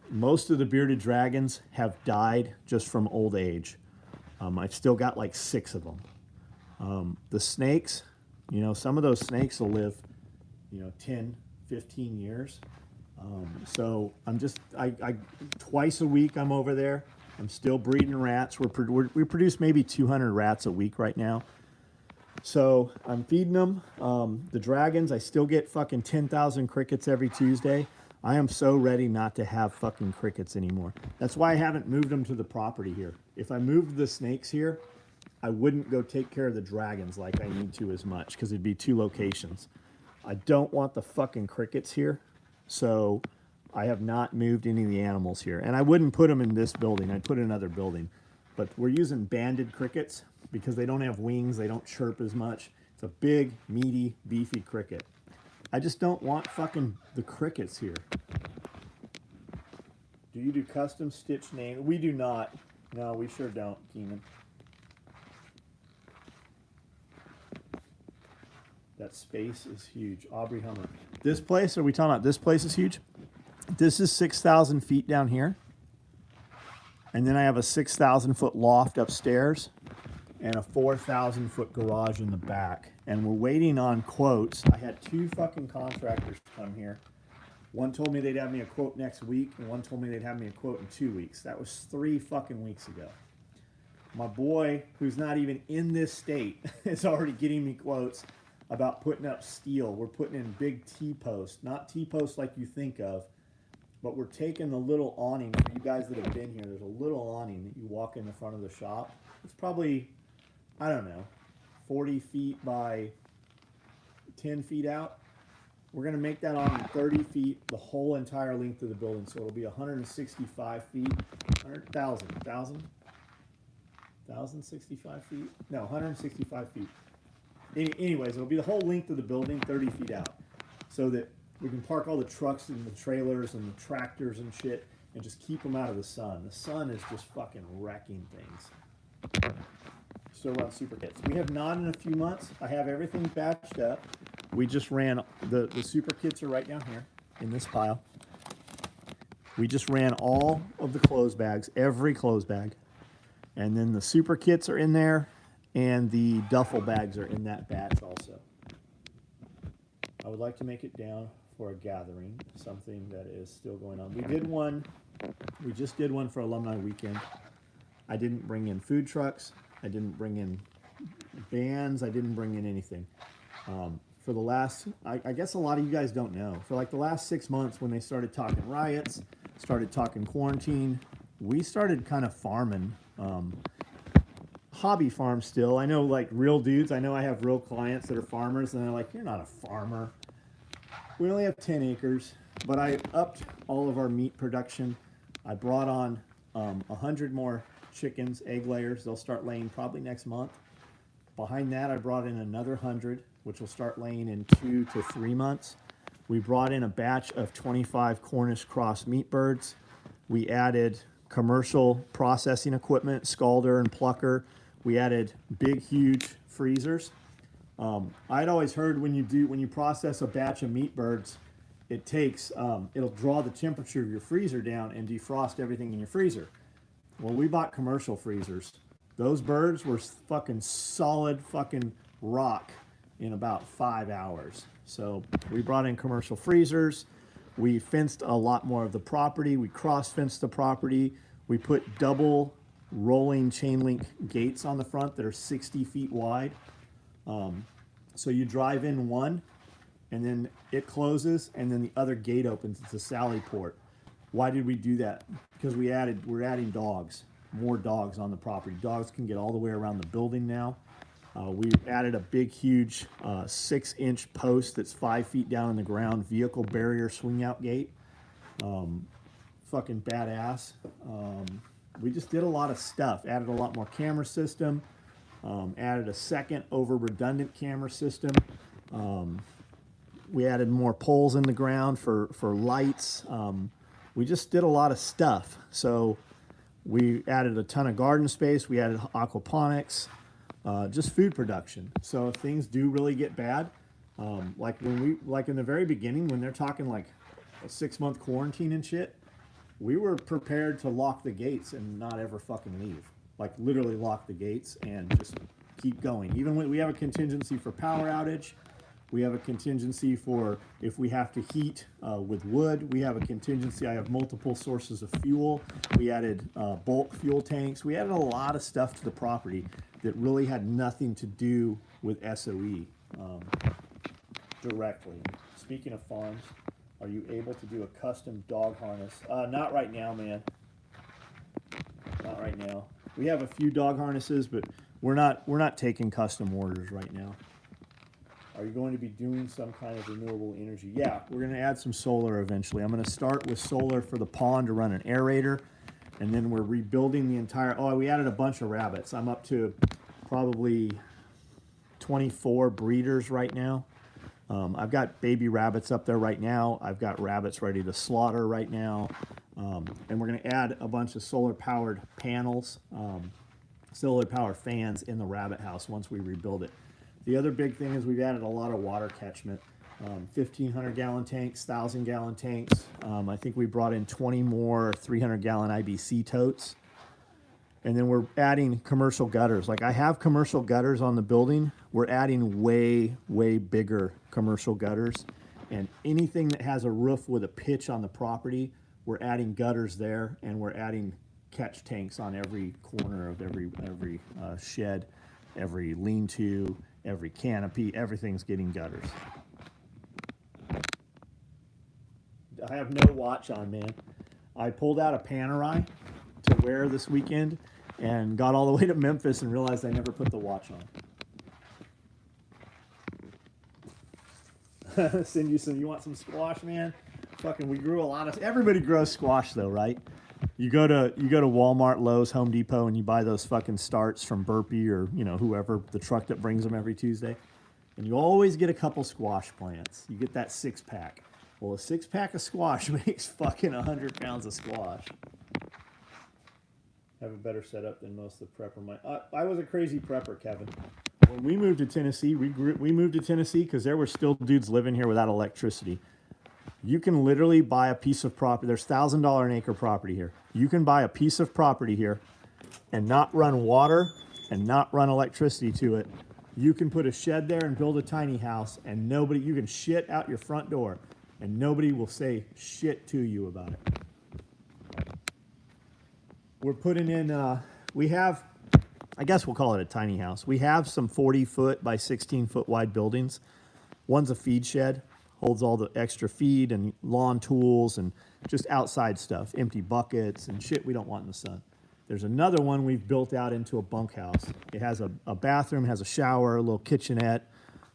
Most of the bearded dragons have died just from old age. I've still got like 6 of them. The snakes, you know, some of those snakes will live, you know, 10, 15 years. So I'm just, I twice a week I'm over there. I'm still breeding rats. We produce maybe 200 rats a week right now. So I'm feeding them. The dragons, I still get fucking 10,000 crickets every Tuesday. I am so ready not to have fucking crickets anymore. That's why I haven't moved them to the property here. If I moved the snakes here, I wouldn't go take care of the dragons like I need to as much because it'd be 2 locations. I don't want the fucking crickets here, so I have not moved any of the animals here. And I wouldn't put them in this building. I'd put it in another building. But we're using banded crickets because they don't have wings. They don't chirp as much. It's a big, meaty, beefy cricket. I just don't want fucking the crickets here. Do you do custom stitch names? We do not. No, we sure don't, Keenan. That space is huge. Aubrey Hummer. This place, are we talking about this place is huge? This is 6,000 feet down here. And then I have a 6,000 foot loft upstairs and a 4,000 foot garage in the back. And we're waiting on quotes. I had 2 fucking contractors come here. One told me they'd have me a quote next week, and one told me they'd have me a quote in 2 weeks. That was 3 fucking weeks ago. My boy, who's not even in this state, is already getting me quotes about putting up steel. We're putting in big T-posts, not T-posts like you think of, but we're taking the little awning. For you guys that have been here, there's a little awning that you walk in the front of the shop. It's probably, I don't know, 40 feet by 10 feet out. We're going to make that awning 30 feet, the whole entire length of the building. So it'll be 165 feet, 1,065 feet? No, 165 feet. Anyways, it'll be the whole length of the building, 30 feet out. So that we can park all the trucks and the trailers and the tractors and shit and just keep them out of the sun. The sun is just fucking wrecking things. Still run super kits. We have not in a few months. I have everything batched up. We just ran, the super kits are right down here in this pile. We just ran all of the clothes bags, every clothes bag. And then the super kits are in there and the duffel bags are in that batch also. I would like to make it down for a gathering, something that is still going on. We just did one for Alumni Weekend. I didn't bring in food trucks. I didn't bring in bands. I didn't bring in anything. For the last, I guess a lot of you guys don't know, for like the last 6 months when they started talking riots, started talking quarantine, we started kind of farming, hobby farm still. I know like real dudes, I know I have real clients that are farmers and they're like, you're not a farmer. We only have 10 acres, but I upped all of our meat production. I brought on 100 more chickens, egg layers. They'll start laying probably next month. Behind that, I brought in another 100, which will start laying in 2 to 3 months. We brought in a batch of 25 Cornish cross meat birds. We added commercial processing equipment, scalder and plucker. We added big, huge freezers. I'd always heard when you process a batch of meat birds, it takes, it'll draw the temperature of your freezer down and defrost everything in your freezer. Well, we bought commercial freezers. Those birds were fucking solid fucking rock in about 5 hours. So we brought in commercial freezers. We fenced a lot more of the property. We cross-fenced the property. We put double rolling chain link gates on the front that are 60 feet wide. So you drive in one and then it closes and then the other gate opens. It's a sally port. Why did we do that? Because we're adding dogs, more dogs on the property. Dogs can get all the way around the building now. We added a big, huge 6-inch post that's 5 feet down in the ground, vehicle barrier swing out gate. Fucking badass. We just did a lot of stuff, added a lot more camera system, added a second over redundant camera system. We added more poles in the ground for lights. We just did a lot of stuff. So we added a ton of garden space. We added aquaponics, just food production. So if things do really get bad, like in the very beginning, when they're talking like a 6-month quarantine and shit, we were prepared to lock the gates and not ever fucking leave. Like literally lock the gates and just keep going. Even when we have a contingency for power outage, we have a contingency for if we have to heat with wood. We have a contingency. I have multiple sources of fuel. We added bulk fuel tanks. We added a lot of stuff to the property that really had nothing to do with SOE directly. Speaking of farms, are you able to do a custom dog harness? Not right now, man. Not right now. We have a few dog harnesses, but we're not taking custom orders right now. Are you going to be doing some kind of renewable energy? Yeah, we're going to add some solar eventually. I'm going to start with solar for the pond to run an aerator, and then we're rebuilding the entire... Oh, we added a bunch of rabbits. I'm up to probably 24 breeders right now. I've got baby rabbits up there right now. I've got rabbits ready to slaughter right now. And we're going to add a bunch of solar-powered panels, solar-powered fans in the rabbit house once we rebuild it. The other big thing is we've added a lot of water catchment. 1,500-gallon tanks, 1,000-gallon tanks. I think we brought in 20 more 300-gallon IBC totes. And then we're adding commercial gutters. Like I have commercial gutters on the building. We're adding way, way bigger commercial gutters. And anything that has a roof with a pitch on the property, we're adding gutters there, and we're adding catch tanks on every corner of every shed, every lean-to, every canopy. Everything's getting gutters. I have no watch on, man. I pulled out a Panerai to wear this weekend and got all the way to Memphis and realized I never put the watch on. Send you some, you want some squash, man? Fucking, we grew a lot of, everybody grows squash though, right? You go to Walmart, Lowe's, Home Depot, and you buy those fucking starts from Burpee or, you know, whoever, the truck that brings them every Tuesday. And you always get a couple squash plants. You get that 6-pack. Well, a 6-pack of squash makes fucking 100 pounds of squash. Have a better setup than most of the prepper. I was a crazy prepper, Kevin. When we moved to Tennessee, we moved to Tennessee because there were still dudes living here without electricity. You can literally buy a piece of property. There's $1,000 an acre property here. You can buy a piece of property here and not run water and not run electricity to it. You can put a shed there and build a tiny house, and you can shit out your front door and nobody will say shit to you about it. We're putting in, we have, I guess we'll call it a tiny house. We have some 40-foot by 16-foot wide buildings. One's a feed shed, holds all the extra feed and lawn tools and just outside stuff, empty buckets and shit we don't want in the sun. There's another one we've built out into a bunkhouse. It has a bathroom, has a shower, a little kitchenette.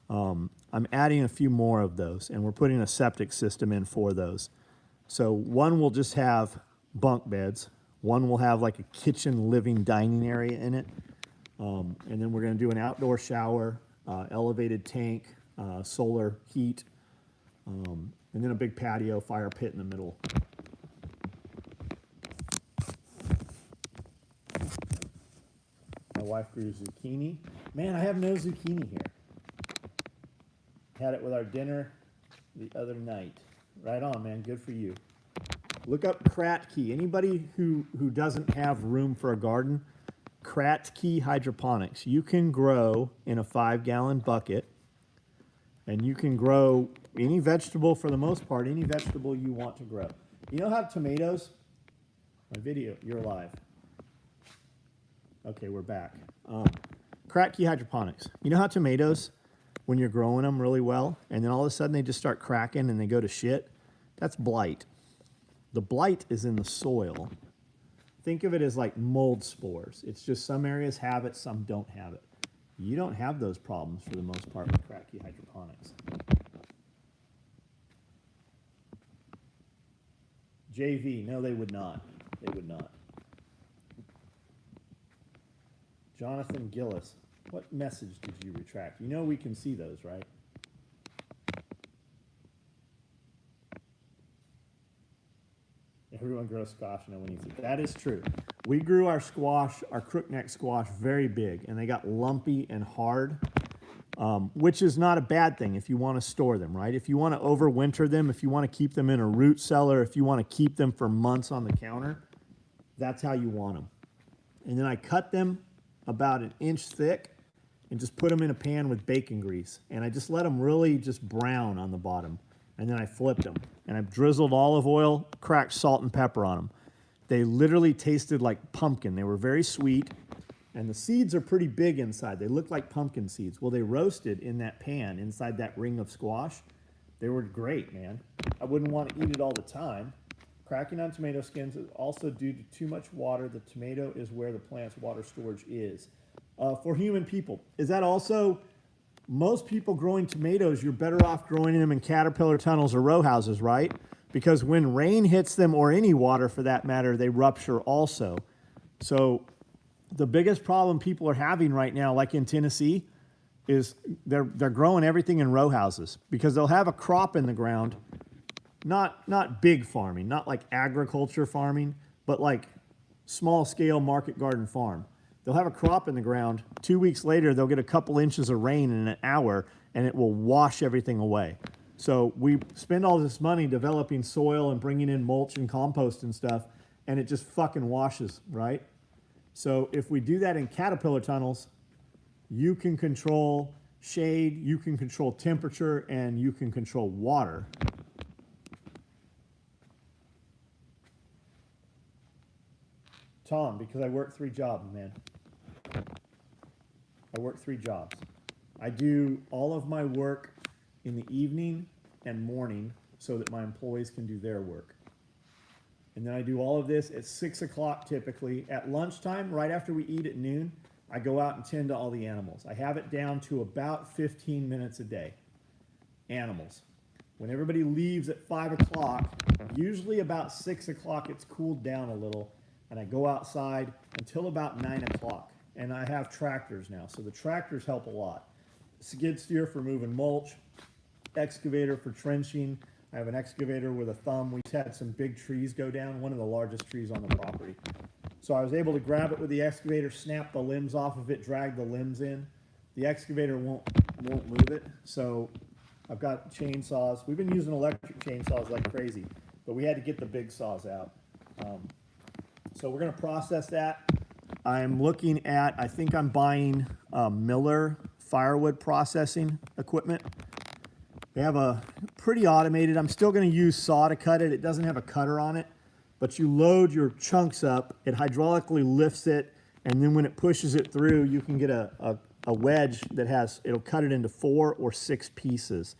I'm adding a few more of those, and we're putting a septic system in for those. So one will just have bunk beds. One will have like a kitchen, living, dining area in it. And then we're going to do an outdoor shower, elevated tank, solar heat, and then a big patio, fire pit in the middle. My wife grew zucchini. Man, I have no zucchini here. Had it with our dinner the other night. Right on, man. Good for you. Look up Kratky. Anybody who doesn't have room for a garden, Kratky hydroponics. You can grow in a 5-gallon bucket, and you can grow any vegetable, for the most part, any vegetable you want to grow. You know how tomatoes, my video, you're live. Okay, we're back. Kratky hydroponics. You know how tomatoes, when you're growing them really well, and then all of a sudden they just start cracking and they go to shit? That's blight. The blight is in the soil. Think of it as like mold spores. It's just some areas have it, some don't have it. You don't have those problems for the most part with Kratky hydroponics. JV, no, they would not. They would not. Jonathan Gillis, what message did you retract? You know we can see those, right? Everyone grows squash, no one eats it. That is true. We grew our squash, our crookneck squash, very big, and they got lumpy and hard, which is not a bad thing if you want to store them, right? If you want to overwinter them, if you want to keep them in a root cellar, if you want to keep them for months on the counter, that's how you want them. And then I cut them about 1 inch thick and just put them in a pan with bacon grease. And I just let them really just brown on the bottom. And then I flipped them. And I drizzled olive oil, cracked salt and pepper on them. They literally tasted like pumpkin. They were very sweet. And the seeds are pretty big inside. They look like pumpkin seeds. Well, they roasted in that pan inside that ring of squash. They were great, man. I wouldn't want to eat it all the time. Cracking on tomato skins is also due to too much water. The tomato is where the plant's water storage is. For human people, is that also... Most people growing tomatoes, you're better off growing them in caterpillar tunnels or row houses, right? Because when rain hits them, or any water for that matter, they rupture also. So the biggest problem people are having right now, like in Tennessee, is they're growing everything in row houses because they'll have a crop in the ground, not big farming, not like agriculture farming, but like small scale market garden farm. They'll have a crop in the ground. 2 weeks later, they'll get a couple inches of rain in an hour, and it will wash everything away. So we spend all this money developing soil and bringing in mulch and compost and stuff, and it just fucking washes, right? So if we do that in caterpillar tunnels, you can control shade, you can control temperature, and you can control water. Tom, because I work 3 jobs, man. I work 3 jobs. I do all of my work in the evening and morning so that my employees can do their work. And then I do all of this at 6 o'clock typically. At lunchtime, right after we eat at noon, I go out and tend to all the animals. I have it down to about 15 minutes a day. Animals. When everybody leaves at 5 o'clock, usually about 6 o'clock it's cooled down a little, and I go outside until about 9 o'clock. And I have tractors now, so the tractors help a lot. Skid steer for moving mulch, excavator for trenching. I have an excavator with a thumb. We've had some big trees go down, one of the largest trees on the property. So I was able to grab it with the excavator, snap the limbs off of it, drag the limbs in. The excavator won't move it, so I've got chainsaws. We've been using electric chainsaws like crazy, but we had to get the big saws out. So we're going to process that. I'm looking at, I think I'm buying Miller firewood processing equipment. They have a pretty automated, I'm still going to use saw to cut it. It doesn't have a cutter on it, but you load your chunks up, it hydraulically lifts it, and then when it pushes it through, you can get a wedge that has, it'll cut it into 4 or 6 pieces.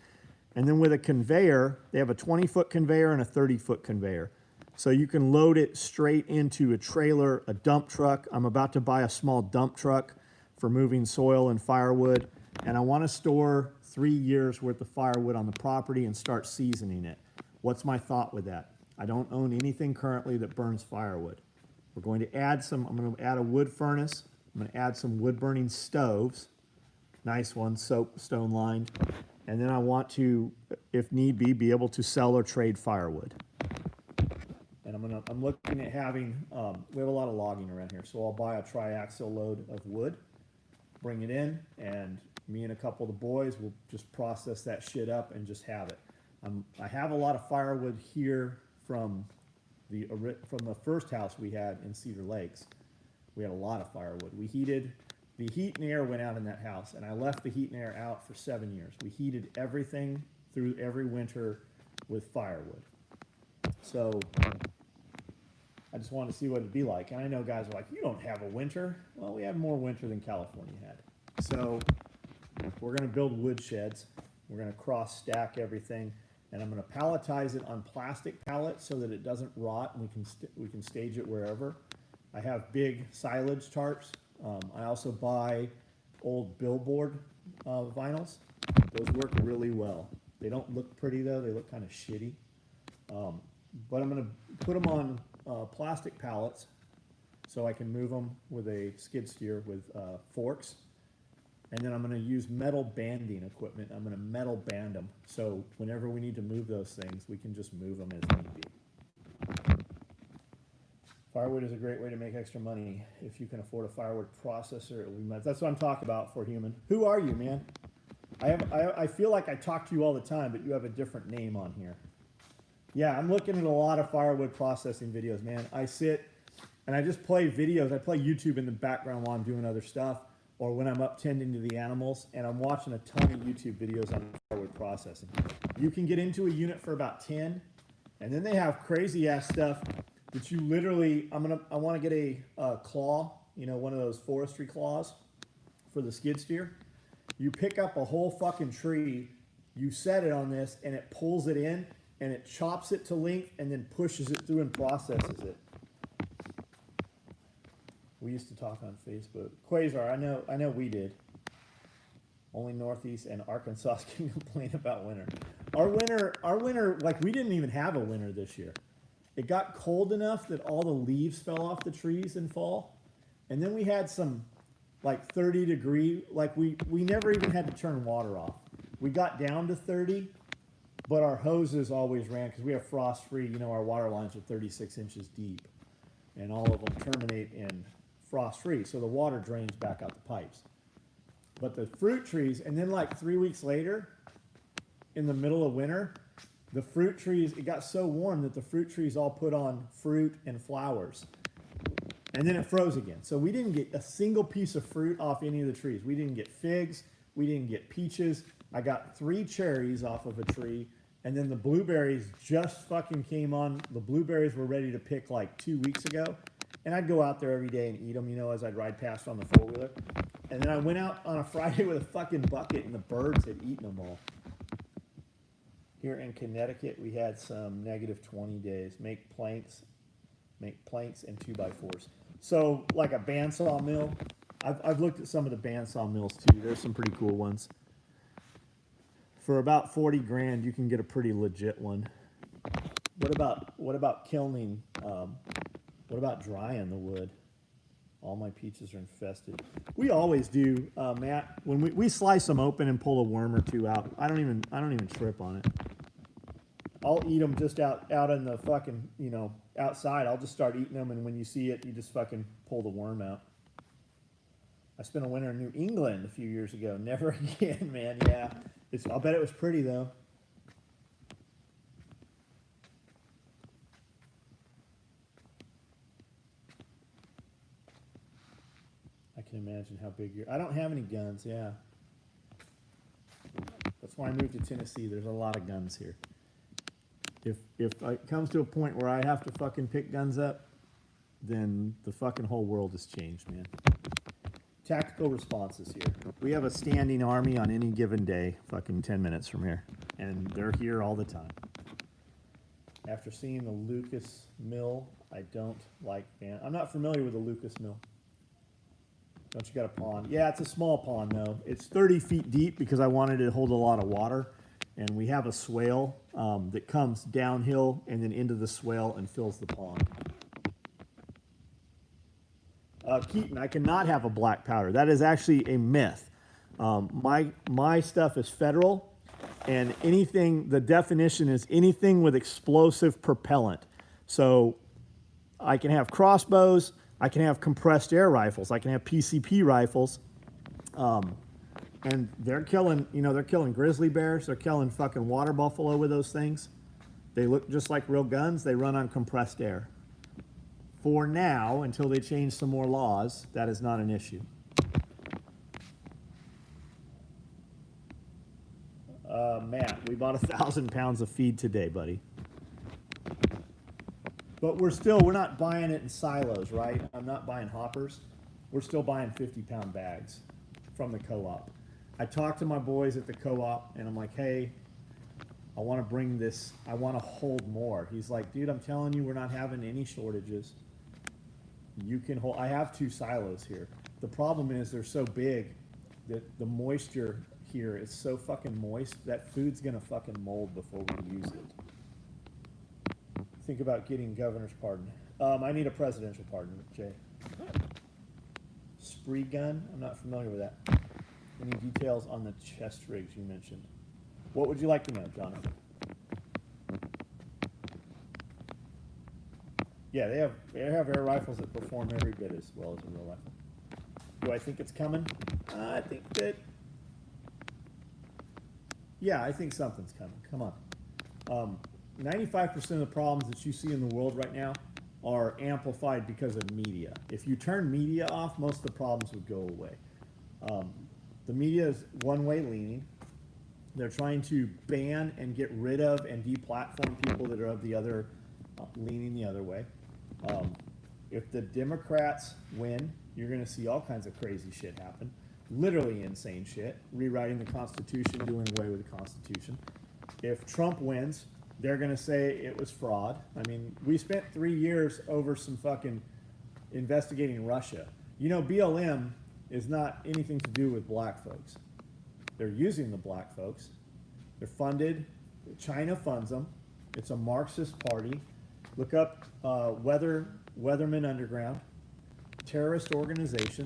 And then with a conveyor, they have a 20-foot conveyor and a 30-foot conveyor. So you can load it straight into a trailer, a dump truck. I'm about to buy a small dump truck for moving soil and firewood, and I want to store 3 years worth of firewood on the property and start seasoning it. What's my thought with that? I don't own anything currently that burns firewood. We're going to add some, I'm going to add a wood furnace. I'm going to add some wood burning stoves, nice ones, soapstone lined. And then I want to, if need be able to sell or trade firewood. And I'm looking at having, we have a lot of logging around here, so I'll buy a triaxial load of wood, bring it in, and me and a couple of the boys will just process that shit up and just have it. I have a lot of firewood here from the first house we had in Cedar Lakes. We had a lot of firewood. We heated, the heat and air went out in that house, and I left the heat and air out for 7 years. We heated everything through every winter with firewood. So I just wanted to see what it'd be like. And I know guys are like, you don't have a winter. Well, we have more winter than California had. So we're going to build wood sheds. We're going to cross stack everything, and I'm going to palletize it on plastic pallets so that it doesn't rot, and we can stage it wherever. I have big silage tarps. I also buy old billboard vinyls. Those work really well. They don't look pretty though. They look kind of shitty. But I'm going to put them on plastic pallets so I can move them with a skid steer with forks. And then I'm going to use metal banding equipment. I'm going to metal band them. So whenever we need to move those things, we can just move them as need be. Firewood is a great way to make extra money. If you can afford a firewood processor, that's what I'm talking about for human. Who are you, man? I feel like I talk to you all the time, but you have a different name on here. Yeah, I'm looking at a lot of firewood processing videos, man. I sit and I just play videos. I play YouTube in the background while I'm doing other stuff, or when I'm up tending to the animals, and I'm watching a ton of YouTube videos on firewood processing. You can get into a unit for about 10, and then they have crazy ass stuff that you literally, I want to get a claw, you know, one of those forestry claws for the skid steer. You pick up a whole fucking tree, you set it on this, and it pulls it in, and it chops it to length, and then pushes it through and processes it. We used to talk on Facebook. Quasar, I know we did. Only Northeast and Arkansas can complain about winter. Our winter, like we didn't even have a winter this year. It got cold enough that all the leaves fell off the trees in fall. And then we had some like 30 degree, like we never even had to turn water off. We got down to 30, but our hoses always ran because we have frost free. You know, our water lines are 36 inches deep, and all of them terminate in frost free. So the water drains back out the pipes. But the fruit trees, and then like 3 weeks later, in the middle of winter, the fruit trees, it got so warm that the fruit trees all put on fruit and flowers. And then it froze again. So we didn't get a single piece of fruit off any of the trees. We didn't get figs. We didn't get peaches. I got 3 cherries off of a tree. And then the blueberries just fucking came on. The blueberries were ready to pick like 2 weeks ago. And I'd go out there every day and eat them, you know, as I'd ride past on the four-wheeler. And then I went out on a Friday with a fucking bucket, and the birds had eaten them all. Here in Connecticut, we had some -20 days. Make planks and 2x4s. So like a bandsaw mill. I've looked at some of the bandsaw mills too. There's some pretty cool ones. For about 40 grand, you can get a pretty legit one. What about kilning? What about drying the wood? All my peaches are infested. We always do, Matt. When we slice them open and pull a worm or two out, I don't even trip on it. I'll eat them just out in the fucking, you know, outside. I'll just start eating them, and when you see it, you just fucking pull the worm out. I spent a winter in New England a few years ago. Never again, man. Yeah, I'll bet it was pretty though. I can imagine how big I don't have any guns. Yeah, that's That's why I moved to Tennessee. There's a lot of guns here. If it comes to a point where I have to fucking pick guns up, then the fucking whole world has changed, man. Tactical responses here. We have a standing army on any given day, fucking 10 minutes from here. And they're here all the time. After seeing the Lucas Mill, I don't like Van. I'm not familiar with the Lucas Mill. Don't you got a pond? Yeah, it's a small pond though. It's 30 feet deep because I wanted it to hold a lot of water. And we have a swale that comes downhill and then into the swale and fills the pond. Keaton, I cannot have a black powder. That is actually a myth. My stuff is federal, and anything, the definition is anything with explosive propellant. So I can have crossbows, I can have compressed air rifles, I can have PCP rifles, and they're killing, they're killing grizzly bears, they're killing fucking water buffalo with those things. They look just like real guns, they run on compressed air. For now, until they change some more laws, that is not an issue. Matt, we bought 1,000 pounds of feed today, buddy. But we're not buying it in silos, right? I'm not buying hoppers. We're still buying 50-pound bags from the co-op. I talked to my boys at the co-op, and I'm like, hey, I want to bring this, I want to hold more. He's like, dude, I'm telling you, we're not having any shortages. You can hold, I have 2 silos here. The problem is they're so big that the moisture here is so fucking moist that food's gonna fucking mold before we use it. Think about getting governor's pardon. I need a presidential pardon, Jay. Spree gun, I'm not familiar with that. Any details on the chest rigs you mentioned? What would you like to know, Jonathan? Yeah, they have air rifles that perform every bit as well as a real rifle. Do I think it's coming? I think that, yeah, I think something's coming. Come on. 95% of the problems that you see in the world right now are amplified because of media. If you turn media off, most of the problems would go away. The media is one-way leaning. They're trying to ban and get rid of and deplatform people that are of the other, leaning the other way. If the Democrats win, you're going to see all kinds of crazy shit happen. Literally insane shit. Rewriting the Constitution, doing away with the Constitution. If Trump wins, they're going to say it was fraud. I mean, we spent 3 years over some fucking investigating Russia. BLM is not anything to do with black folks. They're using the black folks. They're funded. China funds them. It's a Marxist party. Look up Weatherman Underground, terrorist organization.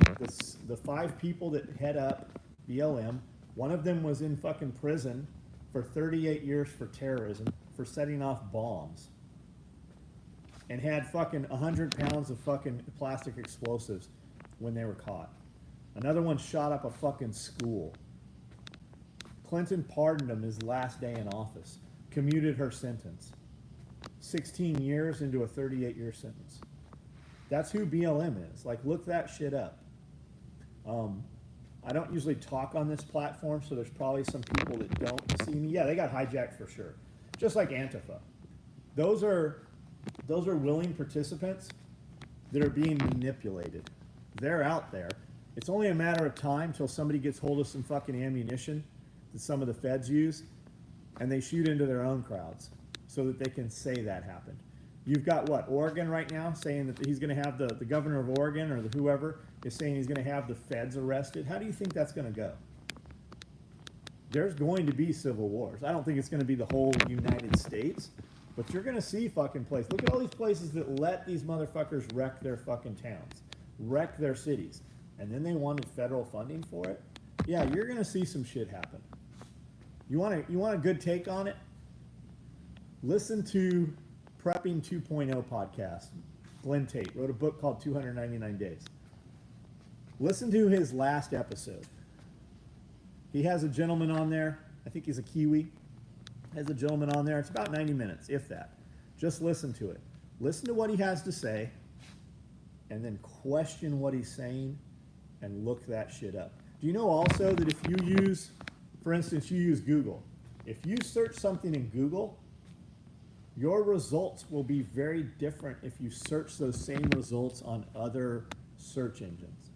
The 5 people that head up BLM, one of them was in fucking prison for 38 years for terrorism, for setting off bombs, and had fucking 100 pounds of fucking plastic explosives when they were caught. Another one shot up a fucking school. Clinton pardoned him his last day in office, commuted her sentence. 16 years into a 38-year sentence. That's who BLM is. Like, look that shit up. I don't usually talk on this platform, so there's probably some people that don't see me. Yeah, they got hijacked for sure. Just like Antifa. Those are willing participants that are being manipulated. They're out there. It's only a matter of time till somebody gets hold of some fucking ammunition that some of the feds use, and they shoot into their own crowds so that they can say that happened. You've got what, Oregon right now saying that he's going to have the governor of Oregon or the whoever is saying he's going to have the feds arrested. How do you think that's going to go? There's going to be civil wars. I don't think it's going to be the whole United States, but you're going to see fucking places. Look at all these places that let these motherfuckers wreck their fucking towns, wreck their cities, and then they wanted federal funding for it. Yeah, you're going to see some shit happen. You want a good take on it? Listen to Prepping 2.0 podcast. Glenn Tate wrote a book called 299 Days. Listen to his last episode. He has a gentleman on there. I think he's a Kiwi. Has a gentleman on there. It's about 90 minutes, if that. Just listen to it. Listen to what he has to say, and then question what he's saying, and look that shit up. Do you know also that if you use for instance, you use Google. If you search something in Google, your results will be very different if you search those same results on other search engines.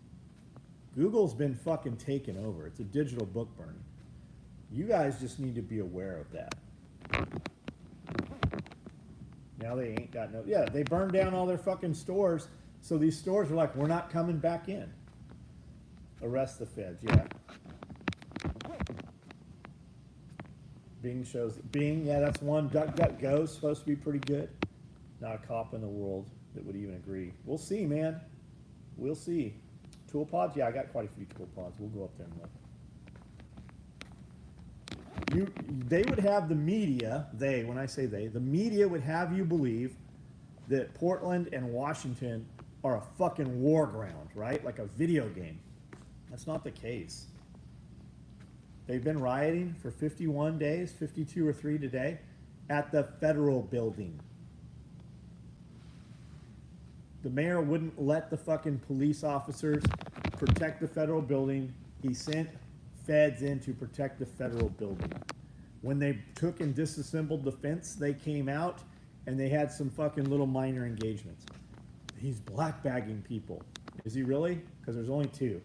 Google's been fucking taken over. It's a digital book burning. You guys just need to be aware of that. Now they ain't got no... Yeah, they burned down all their fucking stores, so these stores are like, we're not coming back in. Arrest the feds, yeah. Bing shows... Bing, yeah, that's one. DuckDuckGo's supposed to be pretty good. Not a cop in the world that would even agree. We'll see, man. We'll see. Tool pods? Yeah, I got quite a few tool pods. We'll go up there and look. They would have the media, when I say they, the media would have you believe that Portland and Washington are a fucking war ground, right? Like a video game. That's not the case. They've been rioting for 51 days, 52 or 3 today, at the federal building. The mayor wouldn't let the fucking police officers protect the federal building. He sent feds in to protect the federal building. When they took and disassembled the fence, they came out and they had some fucking little minor engagements. He's blackbagging people. Is he really? Because there's only 2.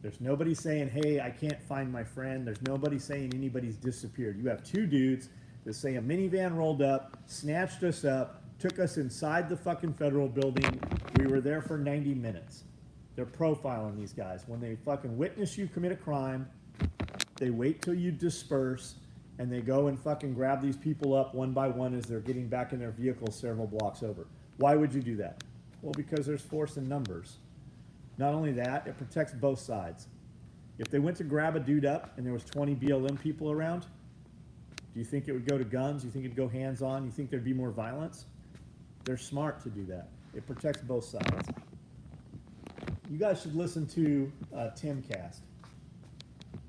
There's nobody saying, hey, I can't find my friend. There's nobody saying anybody's disappeared. You have 2 dudes that say a minivan rolled up, snatched us up, took us inside the fucking federal building. We were there for 90 minutes. They're profiling these guys. When they fucking witness you commit a crime, they wait till you disperse, and they go and fucking grab these people up one by one as they're getting back in their vehicles several blocks over. Why would you do that? Well, because there's force in numbers. Not only that, it protects both sides. If they went to grab a dude up and there was 20 BLM people around, do you think it would go to guns? Do you think it'd go hands-on? You think there'd be more violence? They're smart to do that. It protects both sides. You guys should listen to Timcast.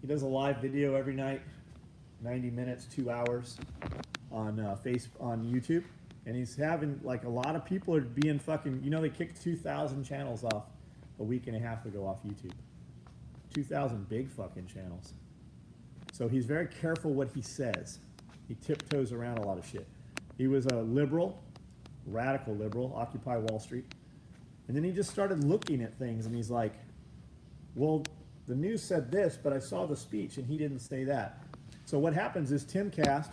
He does a live video every night, 90 minutes, 2 hours on on YouTube. And he's having, like, a lot of people are being fucking, you know, they kicked 2,000 channels off a week and a half ago off YouTube. 2,000 big fucking channels. So he's very careful what he says. He tiptoes around a lot of shit. He was a liberal, radical liberal, Occupy Wall Street. And then he just started looking at things and he's like, well, the news said this, but I saw the speech and he didn't say that. So what happens is Timcast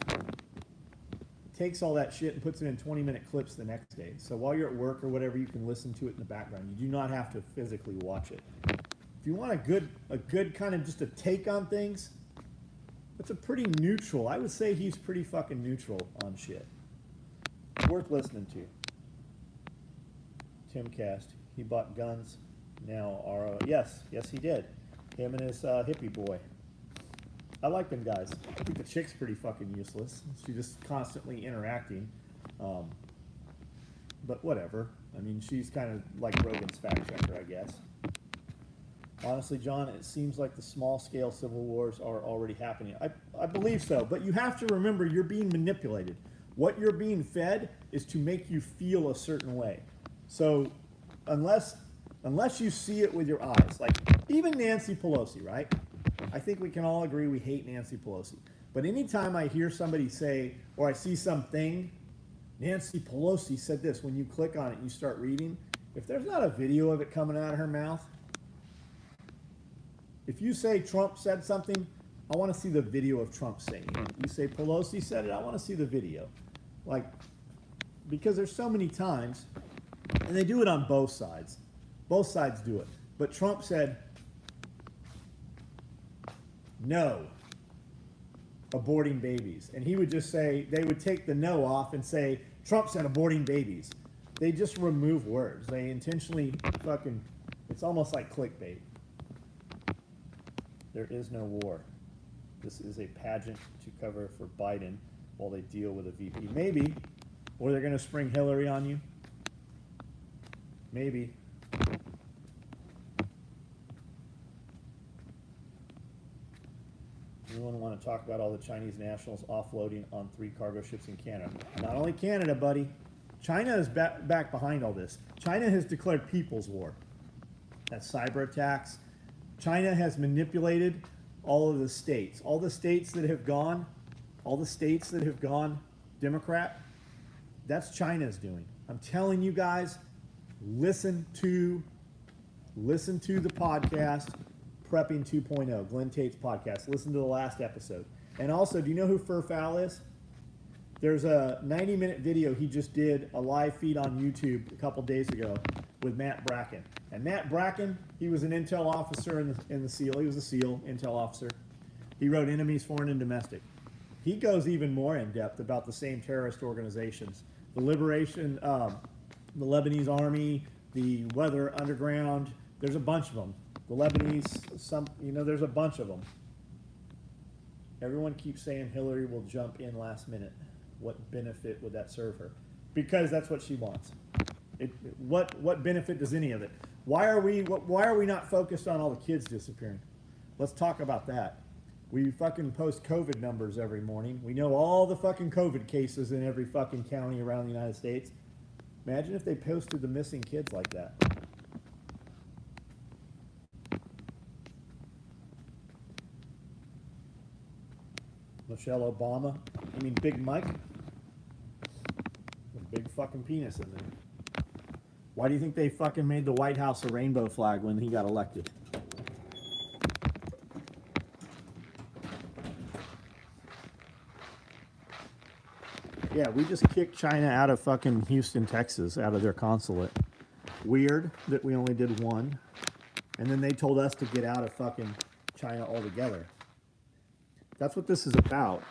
takes all that shit and puts it in 20-minute clips the next day. So while you're at work or whatever, you can listen to it in the background. You do not have to physically watch it. If you want a good kind of just a take on things, it's a pretty neutral. I would say he's pretty fucking neutral on shit. Worth listening to. Timcast. He bought guns. Now are yes he did. Him and his hippie boy. I like them guys. I think the chick's pretty fucking useless. She's just constantly interacting. But whatever. I mean, she's kind of like Rogan's fact checker, I guess. Honestly, John, it seems like the small-scale civil wars are already happening. I believe so, but you have to remember you're being manipulated. What you're being fed is to make you feel a certain way. So unless you see it with your eyes, like even Nancy Pelosi, right? I think we can all agree we hate Nancy Pelosi. But anytime I hear somebody say, or I see something, Nancy Pelosi said this, when you click on it and you start reading, if there's not a video of it coming out of her mouth, if you say Trump said something, I want to see the video of Trump saying it. You say Pelosi said it, I want to see the video. Like, because there's so many times, and they do it on both sides. Both sides do it. But Trump said, no, aborting babies. And he would just say, they would take the no off and say, Trump said aborting babies. They just remove words. They intentionally fucking, it's almost like clickbait. There is no war. This is a pageant to cover for Biden while they deal with a VP. Maybe. Or they're going to spring Hillary on you. Maybe. Anyone want to talk about all the Chinese nationals offloading on 3 cargo ships in Canada? Not only Canada, buddy. China is back behind all this. China has declared people's war. That's cyber attacks. China has manipulated all of the states, all the states that have gone Democrat, that's China's doing. I'm telling you guys, listen to the podcast, Prepping 2.0, Glenn Tate's podcast. Listen to the last episode. And also, do you know who Fur Fowl is? There's a 90-minute video he just did, a live feed on YouTube a couple days ago with Matt Bracken. And Matt Bracken, he was an intel officer in the SEAL. He was a SEAL, intel officer. He wrote Enemies, Foreign and Domestic. He goes even more in depth about the same terrorist organizations. The liberation, the Lebanese army, the Weather Underground, there's a bunch of them. The Lebanese, there's a bunch of them. Everyone keeps saying Hillary will jump in last minute. What benefit would that serve her? Because that's what she wants. What benefit does any of it? Why are we not focused on all the kids disappearing? Let's talk about that. We fucking post COVID numbers every morning. We know all the fucking COVID cases in every fucking county around the United States. Imagine if they posted the missing kids like that. Michelle Obama. I mean, Big Mike. A big fucking penis in there. Why do you think they fucking made the White House a rainbow flag when he got elected? Yeah, we just kicked China out of fucking Houston, Texas, out of their consulate. Weird that we only did one. And then they told us to get out of fucking China altogether. That's what this is about.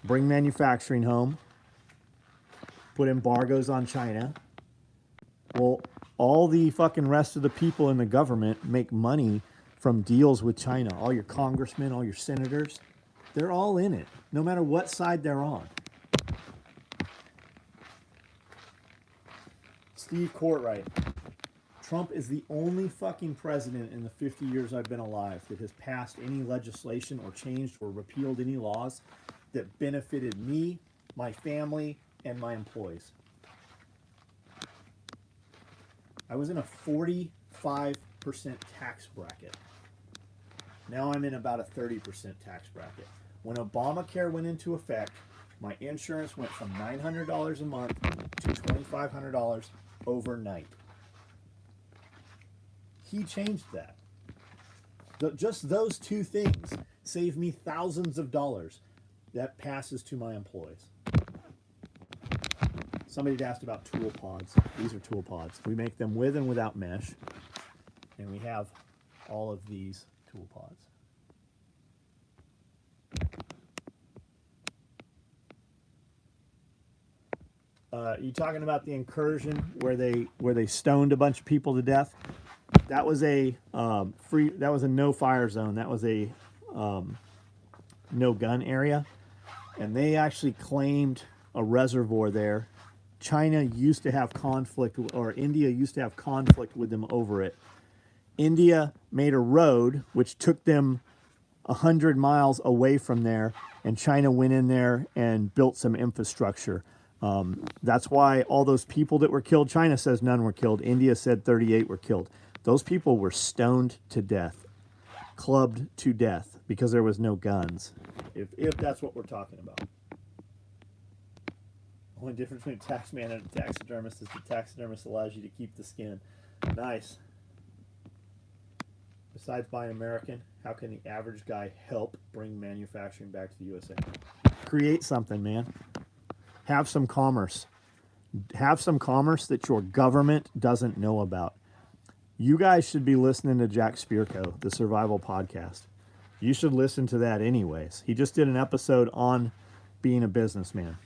Bring manufacturing home. Put embargoes on China. Well, all the fucking rest of the people in the government make money from deals with China. All your congressmen, all your senators, they're all in it, no matter what side they're on. Steve Courtwright. Trump is the only fucking president in the 50 years I've been alive that has passed any legislation or changed or repealed any laws that benefited me, my family, and my employees. I was in a 45% tax bracket. Now I'm in about a 30% tax bracket. When Obamacare went into effect, my insurance went from $900 a month to $2,500 overnight. He changed that. Just those two things save me thousands of dollars. That passes to my employees. Somebody asked about tool pods. These are tool pods. We make them with and without mesh. And we have all of these tool pods. You talking about the incursion where they stoned a bunch of people to death? That was a no fire zone. That was a no gun area, and they actually claimed a reservoir there. China used to have conflict, or India used to have conflict with them over it. India made a road which took them 100 miles away from there, and China went in there and built some infrastructure. That's why all those people that were killed, China says none were killed. India said 38 were killed. Those people were stoned to death, clubbed to death, because there was no guns, if that's what we're talking about. The only difference between a taxman and a taxidermist is the taxidermist allows you to keep the skin. Nice. Besides buying American, how can the average guy help bring manufacturing back to the USA? Create something, man. Have some commerce. Have some commerce that your government doesn't know about. You guys should be listening to Jack Spirko, the Survival Podcast. You should listen to that anyways. He just did an episode on being a businessman.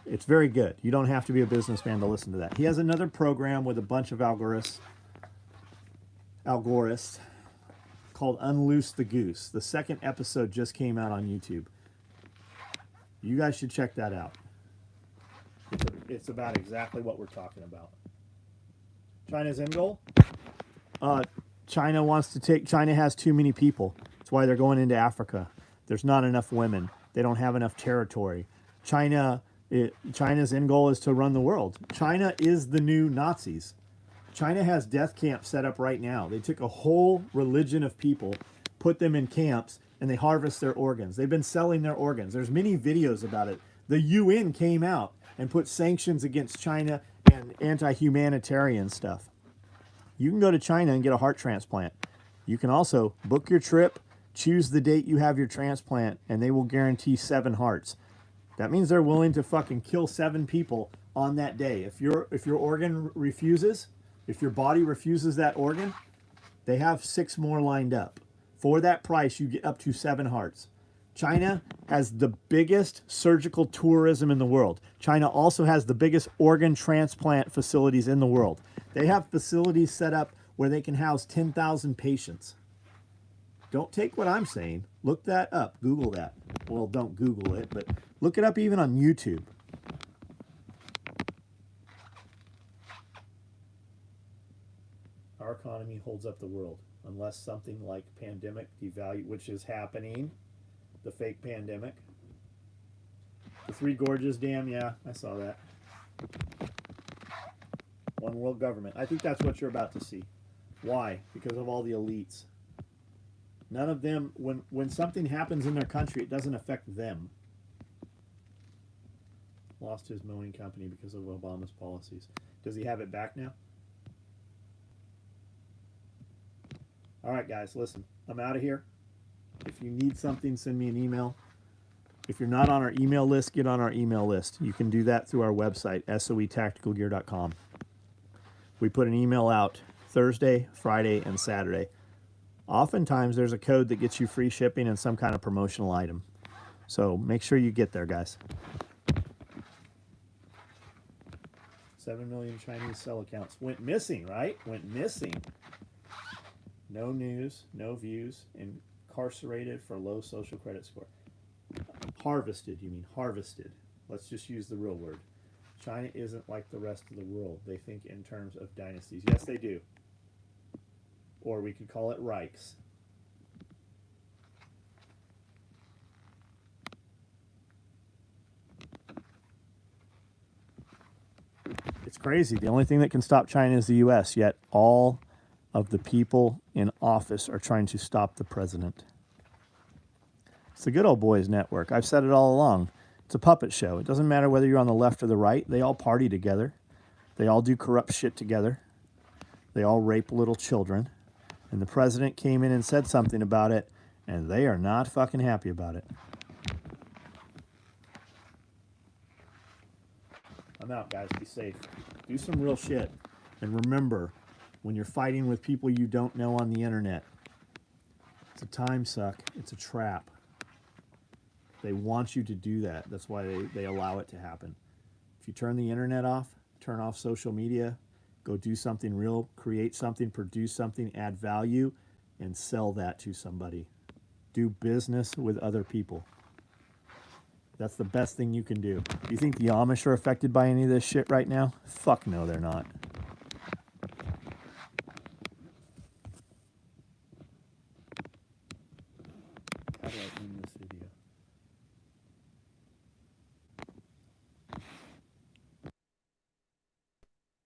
It's very good. You don't have to be a businessman to listen to that. He has another program with a bunch of algorists called Unloose the Goose. The second episode just came out on YouTube. You guys should check that out. It's about exactly what we're talking about. China's end goal? China has too many people. That's why they're going into Africa. There's not enough women. They don't have enough territory. China's end goal is to run the world. China is the new Nazis. China has death camps set up right now. They took a whole religion of people, put them in camps, and they harvest their organs. They've been selling their organs. There's many videos about it. The UN came out and put sanctions against China and anti-humanitarian stuff. You can go to China and get a heart transplant. You can also book your trip, choose the date you have your transplant, and they will guarantee 7 hearts. That means they're willing to fucking kill 7 people on that day. If your organ refuses, if your body refuses that organ, they have 6 more lined up. For that price, you get up to 7 hearts. China has the biggest surgical tourism in the world. China also has the biggest organ transplant facilities in the world. They have facilities set up where they can house 10,000 patients. Don't take what I'm saying. Look that up. Google that. Well, don't Google it, but look it up even on YouTube. Our economy holds up the world, unless something like pandemic devalue, which is happening, the fake pandemic. The Three Gorges Dam, yeah, I saw that. One world government. I think that's what you're about to see. Why? Because of all the elites. None of them, when something happens in their country, it doesn't affect them. Lost his mowing company because of Obama's policies. Does he have it back now? All right, guys, listen. I'm out of here. If you need something, send me an email. If you're not on our email list, get on our email list. You can do that through our website, soetacticalgear.com. We put an email out Thursday, Friday, and Saturday. Oftentimes, there's a code that gets you free shipping and some kind of promotional item. So make sure you get there, guys. 7 million Chinese cell accounts went missing, right? Went missing. No news, no views, incarcerated for low social credit score. Harvested, you mean harvested. Let's just use the real word. China isn't like the rest of the world. They think in terms of dynasties. Yes, they do. Or we could call it Reichs. It's crazy. The only thing that can stop China is the U.S., yet all of the people in office are trying to stop the president. It's the good old boys network. I've said it all along. It's a puppet show. It doesn't matter whether you're on the left or the right. They all party together. They all do corrupt shit together. They all rape little children. And the president came in and said something about it, and they are not fucking happy about it. I'm out, guys. Be safe. Do some real shit. And remember, when you're fighting with people you don't know on the internet, it's a time suck. It's a trap. They want you to do that. That's why they allow it to happen. If you turn the internet off, turn off social media, go do something real, create something, produce something, add value, and sell that to somebody. Do business with other people. That's the best thing you can do. Do you think the Amish are affected by any of this shit right now? Fuck no, they're not. How do I